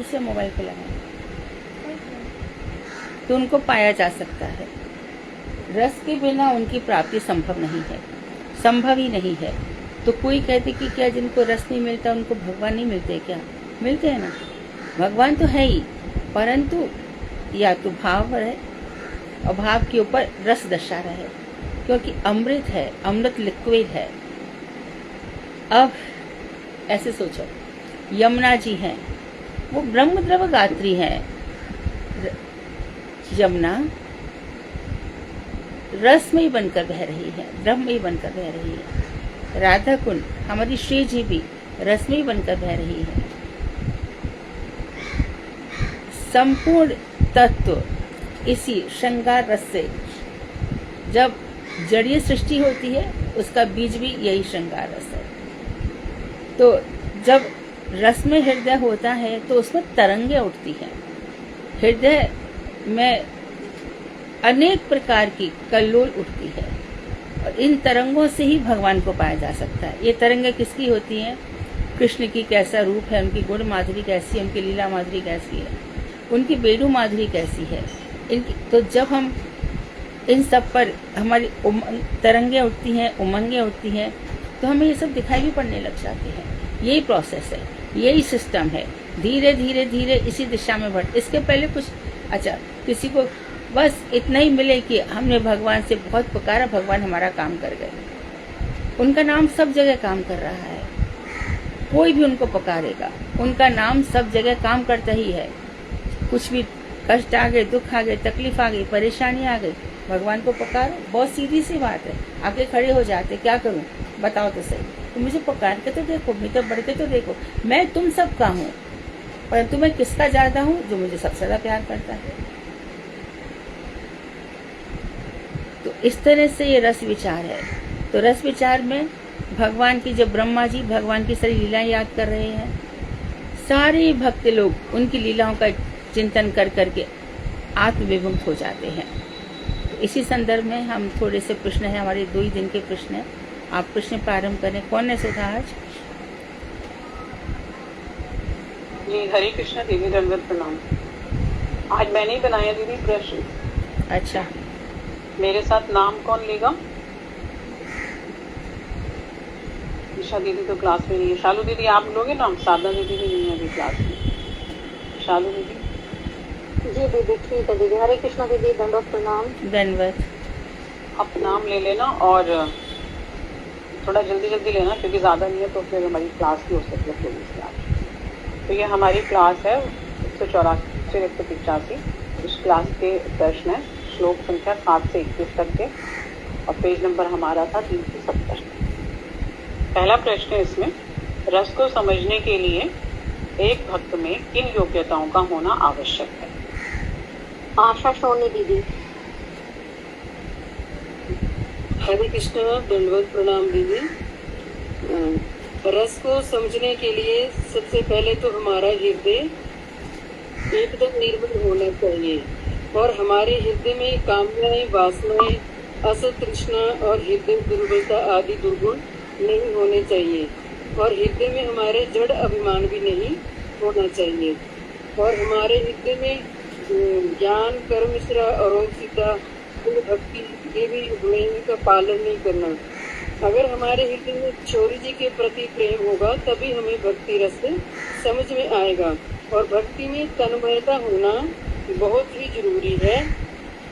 से मोबाइल पे लगाएं तो उनको पाया जा सकता है। रस के बिना उनकी प्राप्ति संभव नहीं है, संभव ही नहीं है। तो कोई कहते कि क्या जिनको रस नहीं मिलता उनको भगवान नहीं मिलते? क्या मिलते हैं ना, भगवान तो है ही, परंतु या तो भाव है और भाव के ऊपर रस दशा रहे, क्योंकि अमृत है, अमृत लिक्विड है। अब ऐसे सोचो, यमुना जी हैं, वो ब्रह्म द्रव गात्री है। यमुना रस में ही बनकर बह रही है, द्रव में ही बनकर बह रही है। राधा कुंड हमारी श्री जी भी रस में ही बनकर बह रही है। संपूर्ण तत्व इसी श्रृंगार रस से, जब जड़ीय सृष्टि होती है उसका बीज भी यही श्रृंगार रस है। तो जब रस में हृदय होता है तो उसमें तरंगे उठती हैं। हृदय में अनेक प्रकार की कल्लोल उठती है और इन तरंगों से ही भगवान को पाया जा सकता है। ये तरंगे किसकी होती हैं? कृष्ण की कैसा रूप है, उनकी गुण माधुरी कैसी है, उनकी लीला माधुरी कैसी है, उनकी बेडू माधुरी कैसी है, इनकी। तो जब हम इन सब पर हमारी तरंगे उठती हैं, उमंगे उठती हैं, तो हमें ये सब दिखाई भी पड़ने लग जाते हैं। यही प्रोसेस है, यही सिस्टम है। धीरे धीरे धीरे इसी दिशा में बढ़। इसके पहले कुछ किसी को बस इतना ही मिले कि हमने भगवान से बहुत पुकारा, भगवान हमारा काम कर गए। उनका नाम सब जगह काम कर रहा है। कोई भी उनको पुकारेगा, उनका नाम सब जगह काम करता ही है। कुछ भी कष्ट आ गए, दुख आ गए, तकलीफ आ गई, परेशानी आ गई, भगवान को पुकारो। बहुत सीधी सी बात है। आके खड़े हो जाते, क्या करूं बताओ तो सही। तो मुझे पुकार के तो देखो, मुझे बढ़ के तो देखो। मैं तुम सबका हूँ, परंतु मैं किसका ज्यादा हूँ? जो मुझे सबसे ज्यादा प्यार करता है। तो इस तरह से ये रस विचार है। तो रस विचार में भगवान की, जब ब्रह्मा जी भगवान की सारी लीलाएं याद कर रहे हैं, सारे भक्त लोग उनकी लीलाओं का चिंतन कर करके आत्मविमुक्त हो जाते हैं। तो इसी संदर्भ में हम थोड़े से प्रश्न हैं, हमारे 2 ही दिन के प्रश्न हैं। आप प्रश्न प्रारंभ करें। कौन है सुधा आज? जी हरे कृष्णा दीदी, दंडवत प्रणाम। आज मैंने ही बनाया दीदी प्रश्न। अच्छा, मेरे साथ नाम कौन लेगा? ईशा दीदी तो क्लास में नहीं है। शालू दीदी आप लोगे नाम? साधना दीदी भी नहीं है अभी क्लास में। शालू दीदी? जी दीदी ठीक है दीदी। हरे कृष्णा दीदी, दंडवत प्रणाम। दंडवत। आप नाम ले लेना और थोड़ा जल्दी जल्दी लेना, क्योंकि ज़्यादा नहीं है तो फिर हमारी क्लास भी हो सकती है थोड़ी सी आज। तो ये हमारी क्लास है 184 से 185। इस क्लास के प्रश्न है श्लोक संख्या 7 से 21 तक के, और पेज नंबर हमारा था 370। पहला प्रश्न है इसमें, रस को समझने के लिए एक भक्त में किन योग्यताओं का होना आवश्यक है? आशा सोनी दीदी। हरे कृष्णा, दंडवत प्रणाम दीदी। रस को समझने के लिए सबसे पहले तो हमारा हृदय एकदम निर्मल होना चाहिए, और हमारे हृदय में कामनाएं, वासनाएं, असत तृष्णा और हृदय दुर्बलता आदि दुर्गुण नहीं होने चाहिए, और हृदय में हमारे जड़ अभिमान भी नहीं होना चाहिए, और हमारे हृदय में ज्ञान, कर्म, श्रद्धा और भक्ति ये भी हमें इनका पालन नहीं करना। अगर हमारे हृदय में किशोरी जी के प्रति प्रेम होगा तभी हमें भक्ति रस समझ में आएगा, और भक्ति में तन्मयता होना बहुत ही जरूरी है।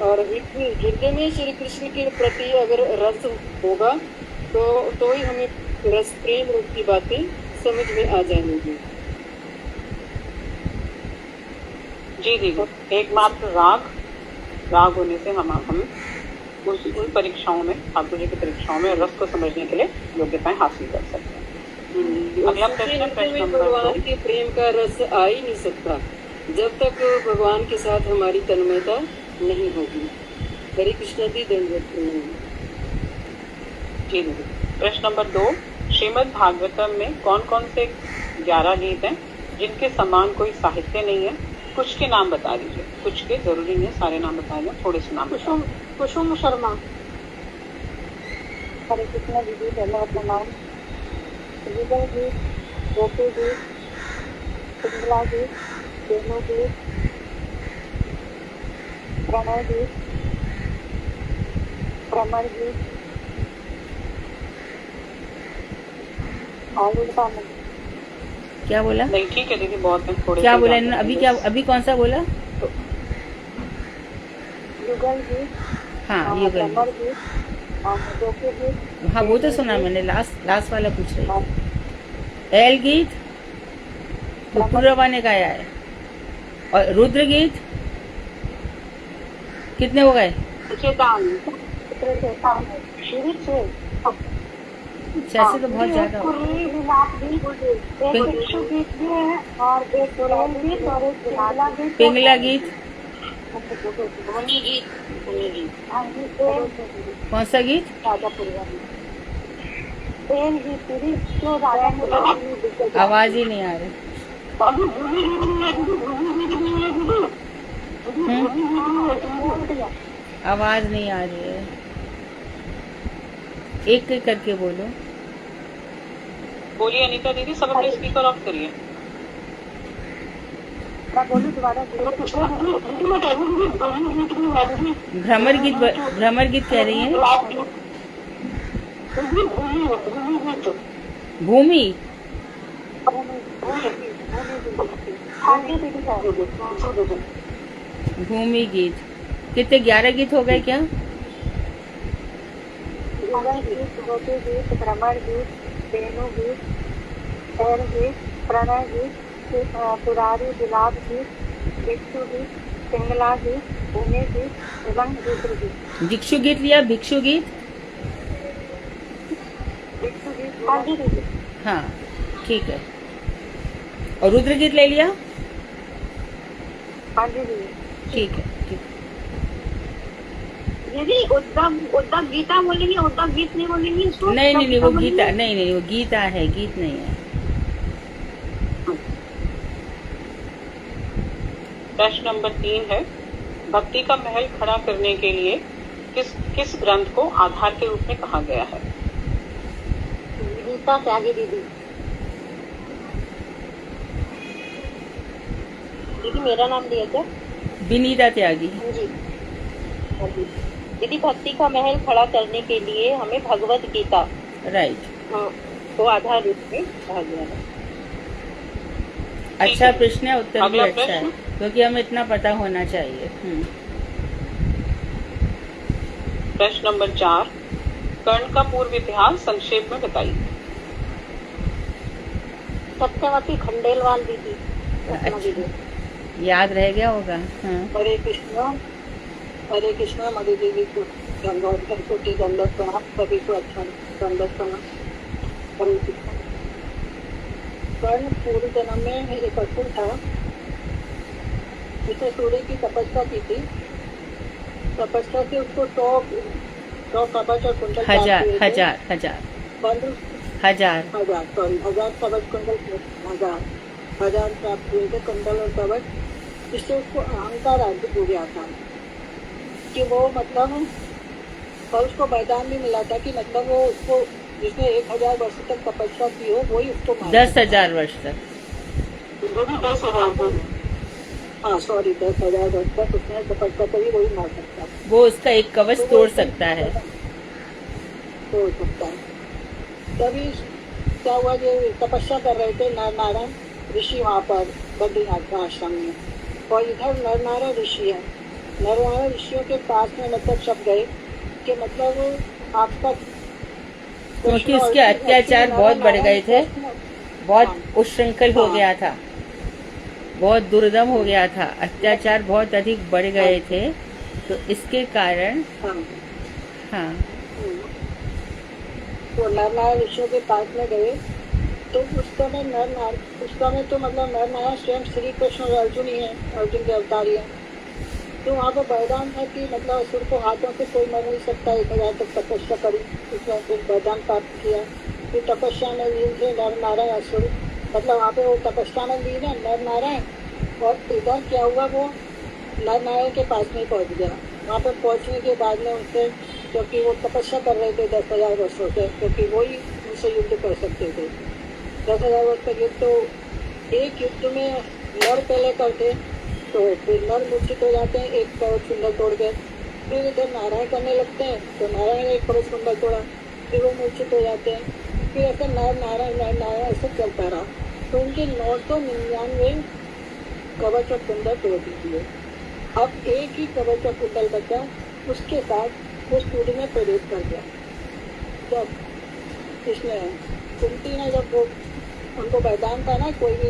और हृदय में श्री कृष्ण के प्रति अगर रस होगा तो ही हमें रस प्रेम रूप की बातें समझ में आ जाएंगी। जी दीदी, एकमात्र राग होने से हम उन परीक्षाओं में, ठाकुर जी की परीक्षाओं में रस को समझने के लिए योग्यताएं हासिल कर सकते हैं। अगला प्रश्न, प्रश्न नंबर 2। भगवान के प्रेम का रस आ ही नहीं सकता जब तक भगवान के साथ हमारी तन्मयता नहीं होगी। हरे कृष्णा जी, दंडवत प्रणाम। जी दीदी, प्रश्न नंबर 2, श्रीमद् भागवतम में कौन कौन से 11 गीत हैं जिनके समान कोई साहित्य नहीं है? कुछ के नाम बता दीजिए। कुछ के, जरूरी नहीं है सारे नाम बताएंगे, थोड़े से नाम। कुसुम शर्मा। हरे कृष्णा दीदी, दंडवत प्रणाम। जी, गोपी जी, पिंगला जी, वेणु गीत, प्रणय गीत, भ्रमर गीत, आयुध का मंत्र, क्या बोला? नहीं ठीक है दीदी, बहुत है थोड़े क्या से बोला ज्यादा इन्होंने? अभी है। क्या, अभी कौन सा बोला? युगल गीत, हाँ ये गल। भ्रमर गीत, जोके गीत, हाँ वो तो सुना मैंने, लास्ट वाला पूछ रही थी। एल गीत पुरवा ने गाया है, और रुद्र गीत कितने हो गए? ऐसे तो बहुत ज्यादा हो गए। एक विश्व गीत भी है और एक रेल गीत और एक पिंगला गीत, पिंगला गीत ध्वनि गीत, कौन सा गीत? राजा पुरवानी, रेल गीत पूरी जो राजा पुरवानी। आवाज ही नहीं आ रही। आवाज नहीं आ रही है, एक एक करके बोलो। बोलिए अनीता दीदी, सब अपने स्पीकर ऑफ करिए। मैं बोलूं दोबारा? भ्रमर गीत कह रही है। भूमि भूमि गीत कितने? 11 गीत हो गए क्या? युगल गीत, गोपी गीत, भ्रमर गीत, वेणु गीत, शैल गीत, प्रणय गीत, पुरारी गुलाब गीत, भिक्षु गीत, पिंगला गीत, भूमि गीत एवं रुद्र गीत। भिक्षु गीत लिया? भिक्षु गीत, भिक्षु गीत, हाँ जी दीदी। हाँ ठीक है। और रुद्र गीत ले लिया? हाँ जी दीदी। ठीक है, ठीक। दीदी उद्धव गीता बोलेंगे, उद्धव गीत नहीं बोलेंगे इसको? नहीं वो गीता नहीं, वो गीता है, गीत नहीं है। प्रश्न नंबर 3 है, भक्ति का महल खड़ा करने के लिए किस ग्रंथ को आधार के रूप में कहा गया है? गीता त्यागी दीदी। दीदी मेरा नाम दिया क्या? विनीता त्यागी। हाँ जी। दीदी भक्ति का महल खड़ा करने के लिए हमें भगवत गीता राइट को आधार रूप में कहा गया है। अच्छा प्रश्न है, उत्तर भी अगला अच्छा है, क्योंकि हमें इतना पता होना चाहिए। प्रश्न नंबर 4, कर्ण का पूर्व इतिहास संक्षेप में बताइए। सत्यवती खंडेलवाल दीदी। अच्छा, याद रह गया होगा। हाँ। हरे कृष्णा मधु देवी को गंगोत्तर कोटि दंडक प्रणाम, सभी को अच्छा दंडक प्रणाम। कर्ण पूर्व जन्म में एक असुर था, जिसने सूर्य की तपस्या की थी। तपस्या से उसको 100 कवच और कुंडल हजार हजार प्राप्त हुए थे, कुंडल और कवच। जिससे उसको अहंकार राज्य हो गया था कि वो मतलब, और उसको वरदान भी मिला था कि मतलब वो उसको जिसने 1000 वर्ष तक तपस्या की हो वही उसको 10,000 वर्ष तक। 10,000 हाँ सॉरी 10,000 वर्ष तक उसने तपस्या करी, वही मार सकता है, वो उसका एक कवच तोड़ सकता है। तोड़ सकता है। तभी क्या हुआ, जो तपस्या कर रहे थे नर नारायण ऋषि वहाँ पर बद्रीनाथ आश्रम में, और इधर नर नारायण ऋषि है। नर नारायण ऋषियों के पास में मतलब सब गए कि मतलब आपका, क्योंकि उसके अत्याचार बहुत बढ़ गए थे, बहुत उच्छृंखल हो गया था, बहुत दुर्दम हो गया था, अत्याचार बहुत अधिक बढ़ गए थे, तो इसके कारण हाँ तो नर नारायण ऋषियों के पास में गए। तो उस समय तो मतलब नर नारायण स्वयं श्री कृष्ण और अर्जुन ही है, अर्जुन के अवतार ही है। तो वहाँ पर वरदान है कि मतलब असुर को हाथों से कोई मर नहीं सकता, 1000 तक तपस्या करी, उसने एक वरदान प्राप्त किया। फिर तपस्या में लीन थे नर नारायण असुर, मतलब वहाँ पे वो तपस्या में लीन है नर नारायण। और इधर क्या हुआ, वो नर नारायण के पास में पहुँच गया। वहाँ पर पहुँचने के बाद में उनसे, क्योंकि वो तपस्या कर रहे थे 10,000 वर्षों से, क्योंकि वही उनसे युद्ध कर सकते थे 10,000 वर्ष तक युद्ध। तो एक युद्ध में नर पहले करते तो फिर नर मूर्छित हो जाते हैं एक कवच कुंडल तोड़ के, फिर इधर नारायण करने लगते हैं तो नारायण एक कवच कुंडल तोड़ा, फिर वो मूर्छित हो जाते हैं, फिर ऐसे नर नारायण ऐसे चलता रहा। तो उनके 999 कवच और कुंडल तोड़ दीजिए। अब एक ही कवच और कुंडल बचा, उसके साथ वो सूर्य में प्रवेश कर गया। जब इसने कुंती ने जब वो उनको वरदान था ना, कोई भी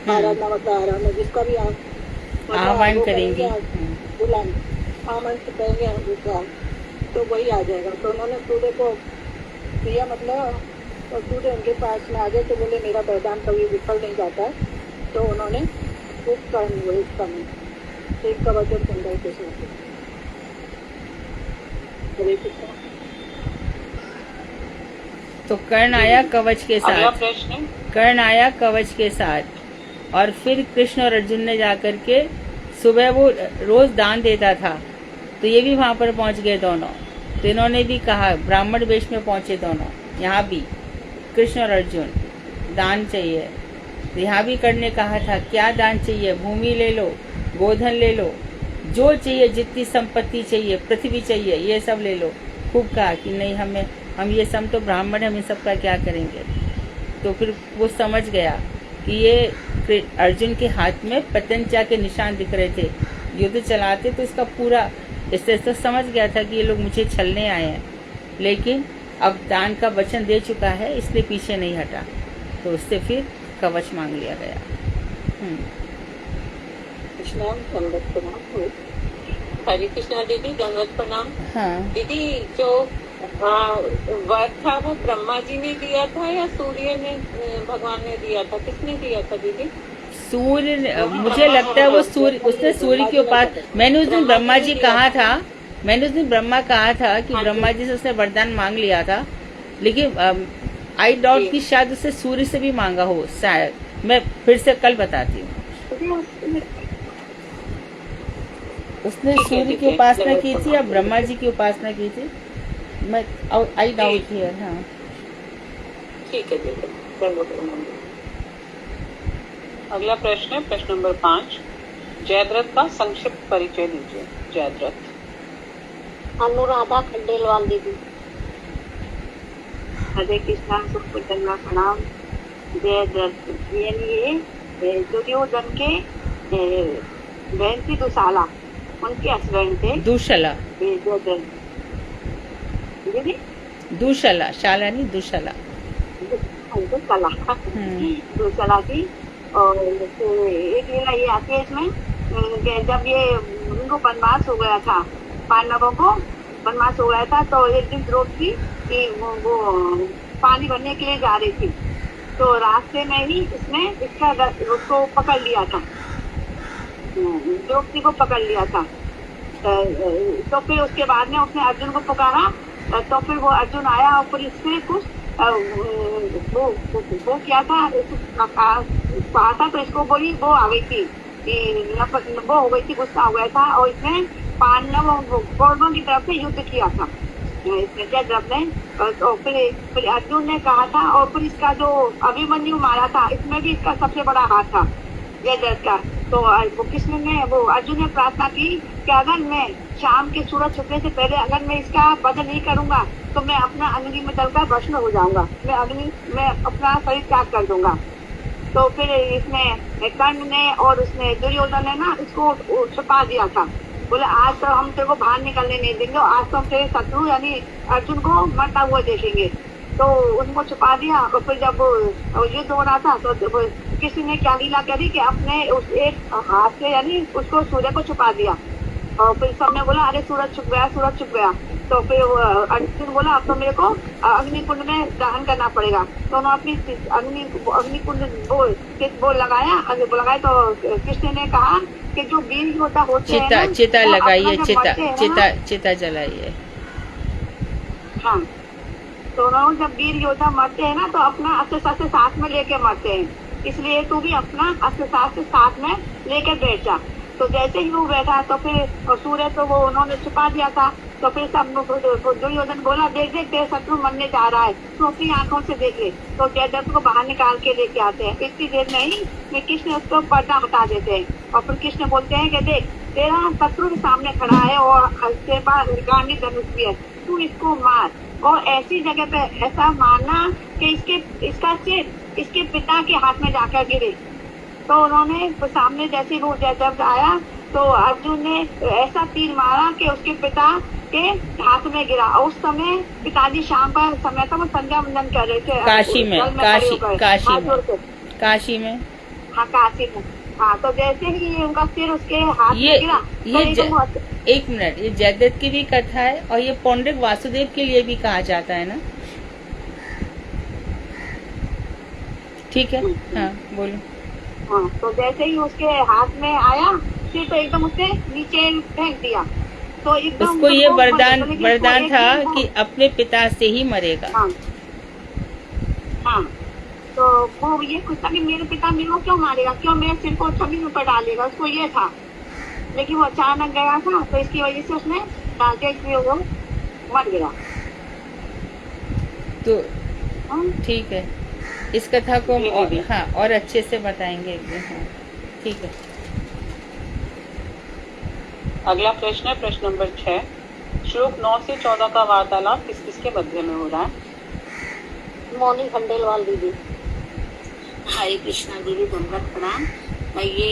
आराधना मतलब आराधना जिसका भी आह्वान करेंगे, बुलाएंगे, आमंत्रित करेंगे उसका, तो वही आ जाएगा। तो उन्होंने सूर्य को दिया मतलब, और सूर्य उनके पास में आ गए तो बोले मेरा वरदान कभी विफल नहीं जाता है। तो उन्होंने खूब कर्म हुए उसका एक कवच और कुंडल के साथ। हरे कृष्ण। तो कर्ण आया कवच के अगला साथ, प्रश्न, कर्ण आया कवच के साथ, और फिर कृष्ण और अर्जुन ने जाकर के सुबह वो रोज दान देता था, तो ये भी वहां पर पहुंच गए दोनों। तो इन्होंने भी कहा, ब्राह्मण वेश में पहुंचे दोनों, यहाँ भी कृष्ण और अर्जुन दान चाहिए। तो यहाँ भी कर्ण ने कहा था क्या दान चाहिए, भूमि ले लो, गोधन ले लो, जो चाहिए, जितनी संपत्ति चाहिए, पृथ्वी चाहिए, ये सब ले लो। खूब कहा कि नहीं, हम ये सब तो ब्राह्मण, हम इन सब का क्या करेंगे। तो फिर वो समझ गया कि ये अर्जुन के हाथ में पतंजा के निशान दिख रहे थे, युद्ध चलाते तो इसका पूरा, इससे तो समझ गया था कि ये लोग मुझे छलने आए हैं, लेकिन अब दान का वचन दे चुका है इसलिए पीछे नहीं हटा। तो उससे फिर कवच मांग लिया गया। कृष्णाम दंडवत प्रणाम। हरे कृष्णा दीदी, दंडवत प्रणाम। हाँ, दीदी जो वर था वो ब्रह्मा जी ने दिया था या सूर्य ने, भगवान ने दिया था, किसने दिया था दीदी? सूर्य, मुझे लगता है वो सूर्य, उसने सूर्य के उपास, मैंने उस दिन ब्रह्मा जी कहा था, मैंने उस दिन ब्रह्मा कहा था कि ब्रह्मा जी से उसने वरदान मांग लिया था, लेकिन आई डाउट कि शायद उससे सूर्य से भी मांगा हो, शायद। मैं फिर से कल बताती हूँ। उसने सूर्य की उपासना की थी या ब्रह्मा जी की उपासना की थी, मैं आई डाउट हियर। हाँ, ठीक है दीदी, दंडवत प्रणाम। अगला प्रश्न है प्रश्न नंबर 5, जयद्रथ का संक्षिप्त परिचय दीजिए। जयद्रथ। अनुराधा खंडेलवाल दीदी। हरे कृष्णा, सबको दंडवत प्रणाम। जयद्रथ ये दुर्योधन के बहन थी दुशाला, उनके हस्बैंड थे दुशला, जयद्रथ। दीदी दुशला, शाला नहीं, दुशला। दुशाला थी। और एक लीला ये आती है इसमें कि जब ये उनको वनवास हो गया था, पांडवों को वनवास हो गया था, तो एक दिन द्रौपदी कि वो पानी भरने के लिए जा रही थी, तो रास्ते में ही इसने उसको पकड़ लिया था, द्रौपदी को पकड़ लिया था। तो फिर उसके बाद में उसने अर्जुन को पुकारा, तो फिर वो अर्जुन आया और फिर इसने कुछ वो क्या था, कहा था, तो इसको बोली, वो आ गई थी, वो हो गई थी, गुस्सा हो गया था, और इसने कौरवों की तरफ से युद्ध किया था जयद्रथ ने। तो फिर अर्जुन ने कहा था, और फिर इसका जो अभिमन्यु मारा था, इसमें भी इसका सबसे बड़ा हाथ था जयद्रथ का। तो कृष्ण ने, वो अर्जुन ने प्रार्थना की कि अगर मैं शाम के सूरज छुपने से पहले अगर मैं इसका वध नहीं करूंगा तो मैं अपना अग्नि में जलकर भस्म हो जाऊंगा, मैं अपना शरीर त्याग कर दूंगा। तो फिर इसमें कर्ण ने और उसने दुर्योधन ने ना इसको छुपा दिया था, बोले आज तो हम तेरे को बाहर निकलने नहीं देंगे, आज तो हम तेरे शत्रु यानी अर्जुन को मरता हुआ देखेंगे। तो उनको छुपा दिया, और फिर जब युद्ध हो रहा था तो किसी ने क्या लीला करी कि अपने उस एक हाथ से यानी उसको सूर्य को छुपा दिया, और फिर सबने बोला अरे सूरज छुप गया, सूरज छुप गया। तो फिर अर्जुन बोला अब तो मेरे को अग्निकुंड में दहन करना पड़ेगा। तो उन्होंने अपनी अग्निकुंड वो लगाया, तो कृष्ण ने कहा कि जो वीर योद्धा होते हैं ना, चिता लगाइए, चिता जलाइए। हाँ, तो उन्होंने जब वीर योद्धा मरते हैं ना तो अपना अस्त्र शस्त्र साथ में लेके मरते हैं, इसलिए तू भी अपना अस्त्र शस्त्र साथ में लेके बैठ जा। तो जैसे ही वो बैठा तो फिर सूर्य तो वो उन्होंने छुपा दिया था, तो फिर सब दुर्योधन बोला, देख देख तेरे शत्रु मरने जा रहा है, तू अपनी आंखों से देख ले। तो जयद्रथ को बाहर निकाल के लेके आते हैं। इतनी देर में ही में कृष्ण उसको पर्दा हटा देते हैं और फिर कृष्ण बोलते हैं कि देख तेरा शत्रु के सामने खड़ा है और तेरे पास गांडी धनुष भी है, तू इसको मार। और ऐसी जगह पे ऐसा मारना कि इसका सिर इसके पिता के हाथ में जाकर गिरे। तो उन्होंने सामने जैसे वो जयद्रथ आया तो अर्जुन ने ऐसा तीर मारा कि उसके पिता के हाथ में गिरा। और उस समय पिताजी शाम का समय था, वो संध्या वंदन कर रहे थे काशी में, काशी में, काशी में, हाँ काशी में। हाँ, तो जैसे ही उनका सिर उसके हाथ में गिरा तो एक मिनट, ये जयद्रथ की भी कथा है और ये पौंड्रिक वासुदेव के लिए भी कहा जाता है ना? ठीक है, हाँ बोलो। हाँ, तो जैसे ही उसके हाथ में आया फिर तो एकदम उसने नीचे फेंक दिया। तो एकदम उसको ये वरदान था कि अपने पिता से ही मरेगा। हाँ, हाँ, तो वो ये कुछ था कि मेरे पिता मेरे को क्यों मारेगा, क्यों मेरे सिर को छवि में पर डालेगा, उसको ये था। लेकिन वो अचानक गया था तो इसकी वजह से उसने डालते इसलिए वो मर गया। तो ठीक है, इस कथा को हम और अच्छे से बताएंगे एक दिन। हाँ ठीक है। अगला प्रश्न है प्रश्न नंबर 6। श्लोक 9 से 14 का वार्तालाप किस किसके मध्य में हो रहा है? मोनी खंडेलवाल दीदी। हरे कृष्णा दीदी, दंडवत प्रणाम। ये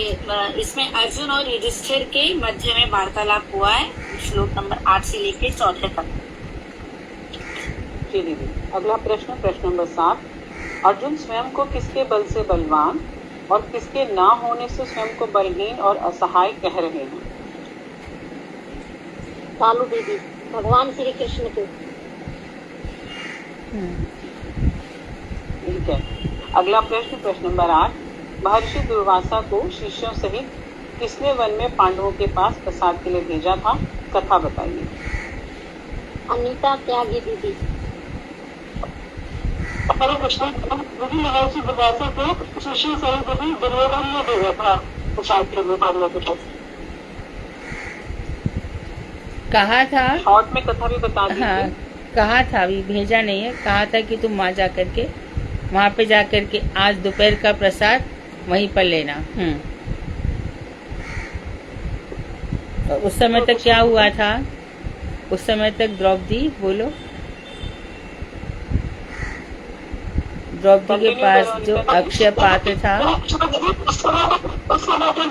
इसमें अर्जुन और युधिष्ठिर के मध्य में वार्तालाप हुआ है, श्लोक नंबर 8 से लेकर 14 तक। जी दीदी। अगला प्रश्न नंबर 7। अर्जुन स्वयं को किसके बल से बलवान और किसके ना होने से स्वयं को बलहीन और असहाय कह रहे हैं? कालू दीदी, भगवान श्री कृष्ण के। ठीक है। अगला प्रश्न नंबर 8। महर्षि दुर्वासा को शिष्यों सहित किसने वन में पांडवों के पास प्रसाद के लिए भेजा था? कथा बताइए। अनीता त्यागी दीदी। हरे कृष्ण दीदी, महर्षि दुर्वासा को शिष्यों सहित दुर्योधन ने भेजा था प्रसाद के लिए पांडवों के पास। कहा था, शॉर्ट में कथा भी बता दीजिए। हाँ कहा था, अभी भेजा नहीं है, कहा था कि तुम वहाँ जा करके वहाँ पे जा करके आज दोपहर का प्रसाद वहीं पर लेना। और उस समय तक क्या हुआ था? उस समय तक द्रौपदी, बोलो, द्रौपदी के पास जो अक्षय पात्र था, उस समय तक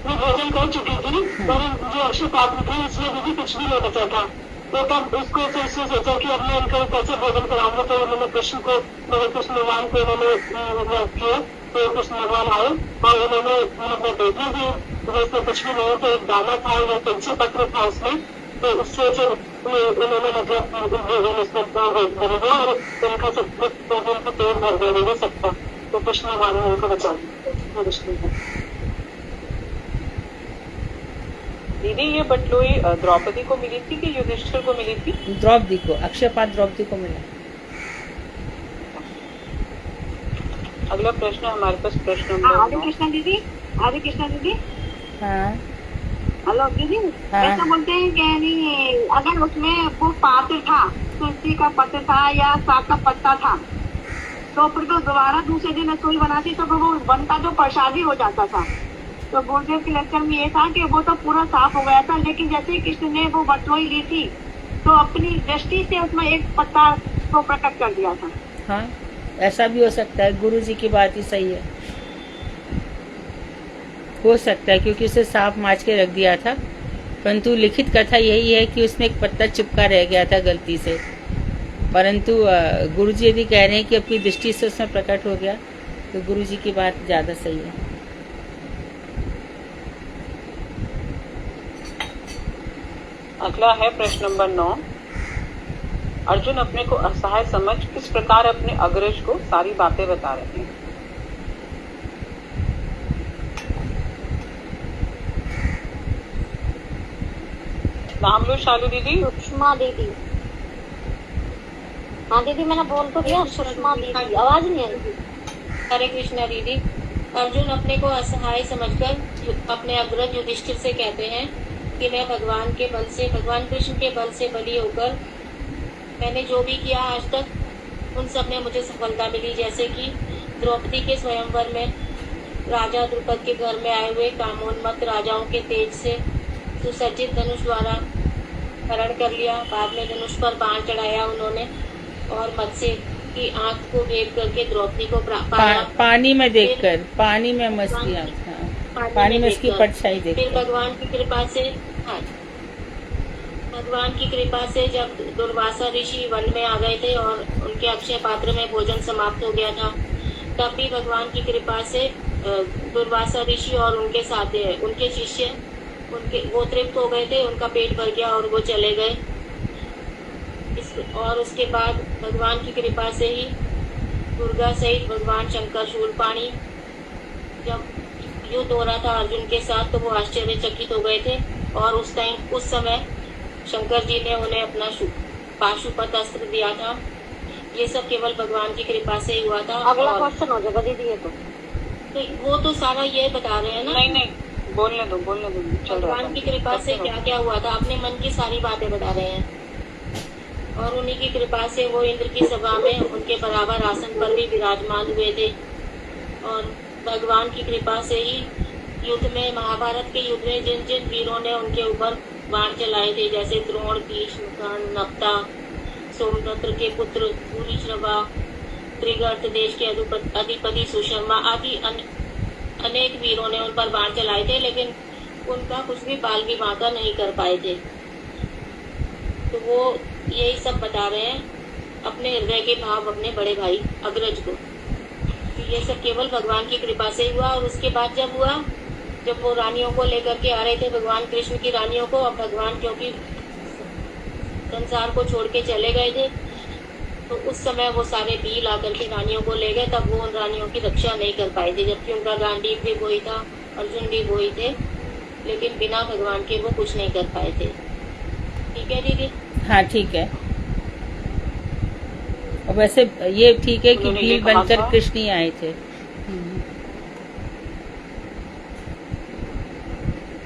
भोजन कर चुकी थी, और जो अक्षय पात्र थे इसमें दीदी कुछ भी नहीं बचा था। तो तब उसको फिर से सोचा कि अब मैं इनको कैसे भोजन कराऊंगा। तो उन्होंने कृष्ण भगवान को उन्होंने किया। तो कृष्ण भगवान आए और उन्होंने देखा कि वैसे कुछ भी नहीं, तो एक दाना था या तुलसी पत्र था उसमें, तो उससे फिर उन्होंने मतलब भोजन उसमें बनेगा और उनका सब भोजन का पेट भर गया नहीं सकता। तो कृष्ण भगवान ने उनको बचा दिया। दीदी, ये बटलोई द्रौपदी को मिली थी कि युधिष्ठिर को मिली थी? द्रौपदी को, अक्षय पात्र द्रौपदी को मिला। अगला प्रश्न हमारे पास प्रश्न नंबर हरे कृष्णा दीदी, हरे कृष्णा दीदी। हाँ हेलो दीदी, हाँ। ऐसा बोलते हैं कि अगर उसमें वो पात्र था, तुलसी का पत्र था या साग का पत्ता था, तो फिर तो दोबारा दूसरे दिन रसोई बनाती तो वो बनता जो प्रसादी हो जाता था। तो गुरुदेव के लेक्चर में ये था कि वो तो पूरा साफ हो गया था, लेकिन जैसे ही कृष्ण ने वो बटलोई ली थी तो अपनी दृष्टि से उसमें एक पत्ता को प्रकट कर दिया था। हाँ, ऐसा भी हो सकता है, गुरु जी की बात ही सही है, हो सकता है, क्योंकि उसे साफ माँज के रख दिया था। परंतु लिखित कथा यही है कि उसमें एक पत्ता चिपका रह गया था गलती से। परंतु गुरु जी यदि कह रहे हैं कि अपनी दृष्टि से उसमें प्रकट हो गया, तो गुरु जी की बात ज्यादा सही है। अगला है प्रश्न नंबर 9। अर्जुन अपने को असहाय समझ किस प्रकार अपने अग्रज को सारी बातें बता रहे हैं? नाम लो शालू दीदी। सुषमा दीदी। हाँ दीदी, मैंने बोल तो दिया, सुषमा दीदी। आवाज नहीं आई। हरे कृष्णा दीदी, अर्जुन अपने को असहाय समझकर अपने अग्रज युधिष्ठिर से कहते हैं कि मैं भगवान के बल से, भगवान कृष्ण के बल से बली होकर मैंने जो भी किया आज तक उन सब में मुझे सफलता मिली। जैसे कि द्रौपदी के स्वयंवर में राजा द्रुपद के घर में आए हुए कामोन्मत्त राजाओं के तेज से सुसज्जित धनुष द्वारा हरण कर लिया। बाद में धनुष पर बाण चढ़ाया उन्होंने और मत्स्य की आंख को भेद करके द्रौपदी को पाया। पानी में देखकर, पानी में मस्ती, हाँ, पानी में उसकी परछाई फिर देखकर। भगवान की कृपा से, हाँ, भगवान की कृपा से जब दुर्वासा ऋषि वन में आ गए थे और उनके अक्षय पात्र में भोजन समाप्त हो गया था, तब भी भगवान की कृपा से दुर्वासा ऋषि और उनके साथ उनके शिष्य वो तृप्त हो गए थे, उनका पेट भर गया और वो चले गए। और उसके बाद भगवान की कृपा से ही दुर्गा सहित भगवान शंकर शूलपाणी जब युद्ध हो रहा था अर्जुन के साथ, तो वो आश्चर्यचकित हो गए थे और उस समय शंकर जी ने उन्हें अपना पाशुपत अस्त्र दिया था। ये सब केवल भगवान की कृपा से ही हुआ था। अगला क्वेश्चन हो जाएगा दीदी ये तो वो तो सारा ये बता रहे हैं ना। नहीं, बोलने दो चल रहा भगवान की कृपा से क्या क्या हुआ था, अपने मन की सारी बातें बता रहे हैं। और उन्हीं की कृपा से वो इंद्र की सभा में उनके बराबर आसन पर भी विराजमान हुए थे। और भगवान की कृपा से ही युद्ध में, महाभारत के युद्ध में जिन जिन वीरों ने उनके ऊपर बाण चलाए थे, जैसे द्रोण, भीष्म, कर्ण, नप्ता, सोमदत्त के पुत्र भूरिश्रवा, त्रिगर्त देश के अधिपति सुशर्मा आदि अनेक वीरों ने उन पर बाण चलाए थे, लेकिन उनका कुछ भी बाल भी बांका नहीं कर पाए थे। तो वो यही सब बता रहे हैं अपने हृदय के भाव अपने बड़े भाई अग्रज को। तो ये सब केवल भगवान की कृपा से हुआ। और उसके बाद जब वो रानियों को लेकर के आ रहे थे, भगवान कृष्ण की रानियों को, अब भगवान क्योंकि संसार को छोड़ के चले गए थे, तो उस समय वो सारे बील आकर के रानियों को ले गए। तब वो उन रानियों की रक्षा नहीं कर पाए थे, जबकि उनका गांडीव भी वही था, अर्जुन भी वही थे, लेकिन बिना भगवान के वो कुछ नहीं कर पाए थे। ठीक है दीदी? हाँ ठीक है। और वैसे ये ठीक है कि बील बनकर कृष्ण ही आए थे।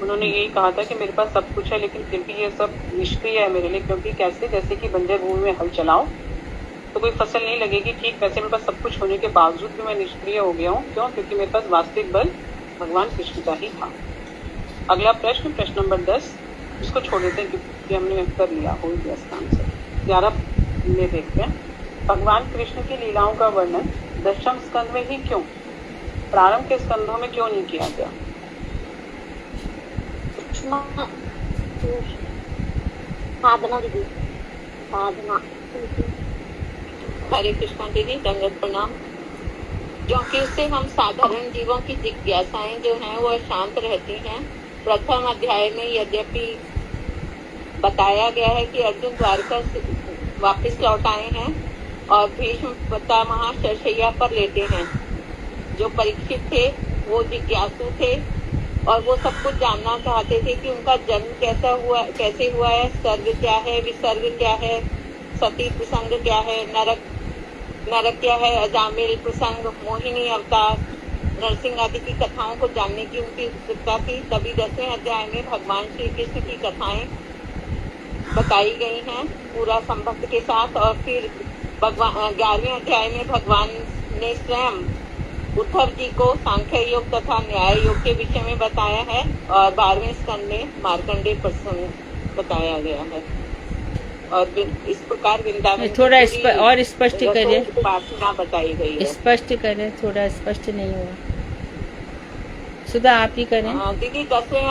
उन्होंने यही कहा था कि मेरे पास सब कुछ है, लेकिन फिर भी ये सब निष्क्रिय है मेरे लिए। क्योंकि कैसे, जैसे कि बंजर भूमि में हल चलाओ तो कोई फसल नहीं लगेगी, ठीक वैसे मेरे पास सब कुछ होने के बावजूद भी मैं निष्क्रिय हो गया हूँ। क्यों? क्योंकि मेरे पास वास्तविक बल भगवान कृष्ण का ही था। अगला प्रश्न नंबर 10, इसको छोड़ देते हैं क्योंकि हमने कर लिया, हो गया इसका आंसर। 11 में देखते हैं, भगवान कृष्ण की लीलाओं का वर्णन 10वें स्कंद में ही क्यों, प्रारंभ के स्कंदों में क्यों नहीं किया गया? साधना दीदी, साधना। हरे कृष्णा दीदी, दंडवत प्रणाम। क्योंकि उससे हम साधारण जीवों की जिज्ञासाएं जो हैं वो शांत रहती हैं। प्रथम अध्याय में यद्यपि बताया गया है कि अर्जुन द्वारका से वापस लौट आए हैं और भीष्म पितामह शरशैया पर लेटे हैं। जो परीक्षित थे वो जिज्ञासु थे और वो सब कुछ जानना चाहते थे कि उनका जन्म कैसे हुआ है, स्वर्ग क्या है, विसर्ग क्या है, सती प्रसंग क्या है, नरक क्या है, अजामिल प्रसंग, मोहिनी अवतार, नरसिंह आदि की कथाओं को जानने की उनकी उत्सुकता थी। तभी 10वें अध्याय में भगवान श्री कृष्ण की कथाएं बताई गई हैं पूरा संभक्त के साथ। और फिर 11वें अध्याय में भगवान ने स्वयं उद्धव जी को सांख्य योग तथा न्याय योग के विषय में बताया है और 12वें स्कंद में मार्कंडेय प्रसंग बताया गया है। और इस प्रकार वृंदावन थोड़ा और स्पष्ट करिए, उपासना बताई गई है। स्पष्ट करें, थोड़ा स्पष्ट नहीं हुआ। सुधा आप ही करें। दीदी 10वें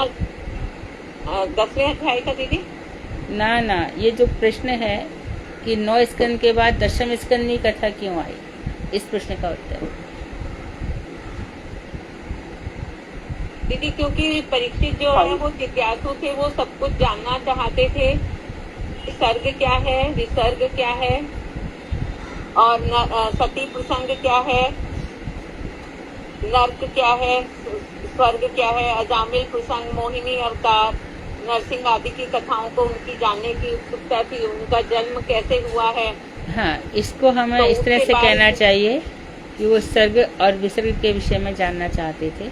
अध्याय का दीदी ना, ये जो प्रश्न है कि 9 स्कंद के बाद 10वें स्कंद की कथा क्यों आई, इस प्रश्न का उत्तर। दीदी क्योंकि परीक्षित जो है वो जिज्ञासु थे, वो सब कुछ जानना चाहते थे। सर्ग क्या है, विसर्ग क्या है और सती प्रसंग क्या है, नर्क क्या है, स्वर्ग क्या है, अजामिल प्रसंग, मोहिनी अवतार, नरसिंह आदि की कथाओं को उनकी जानने की उत्सुकता थी। उनका जन्म कैसे हुआ है। हाँ, इसको हमें इस तरह से कहना चाहिए कि वो सर्ग और विसर्ग के विषय में जानना चाहते थे,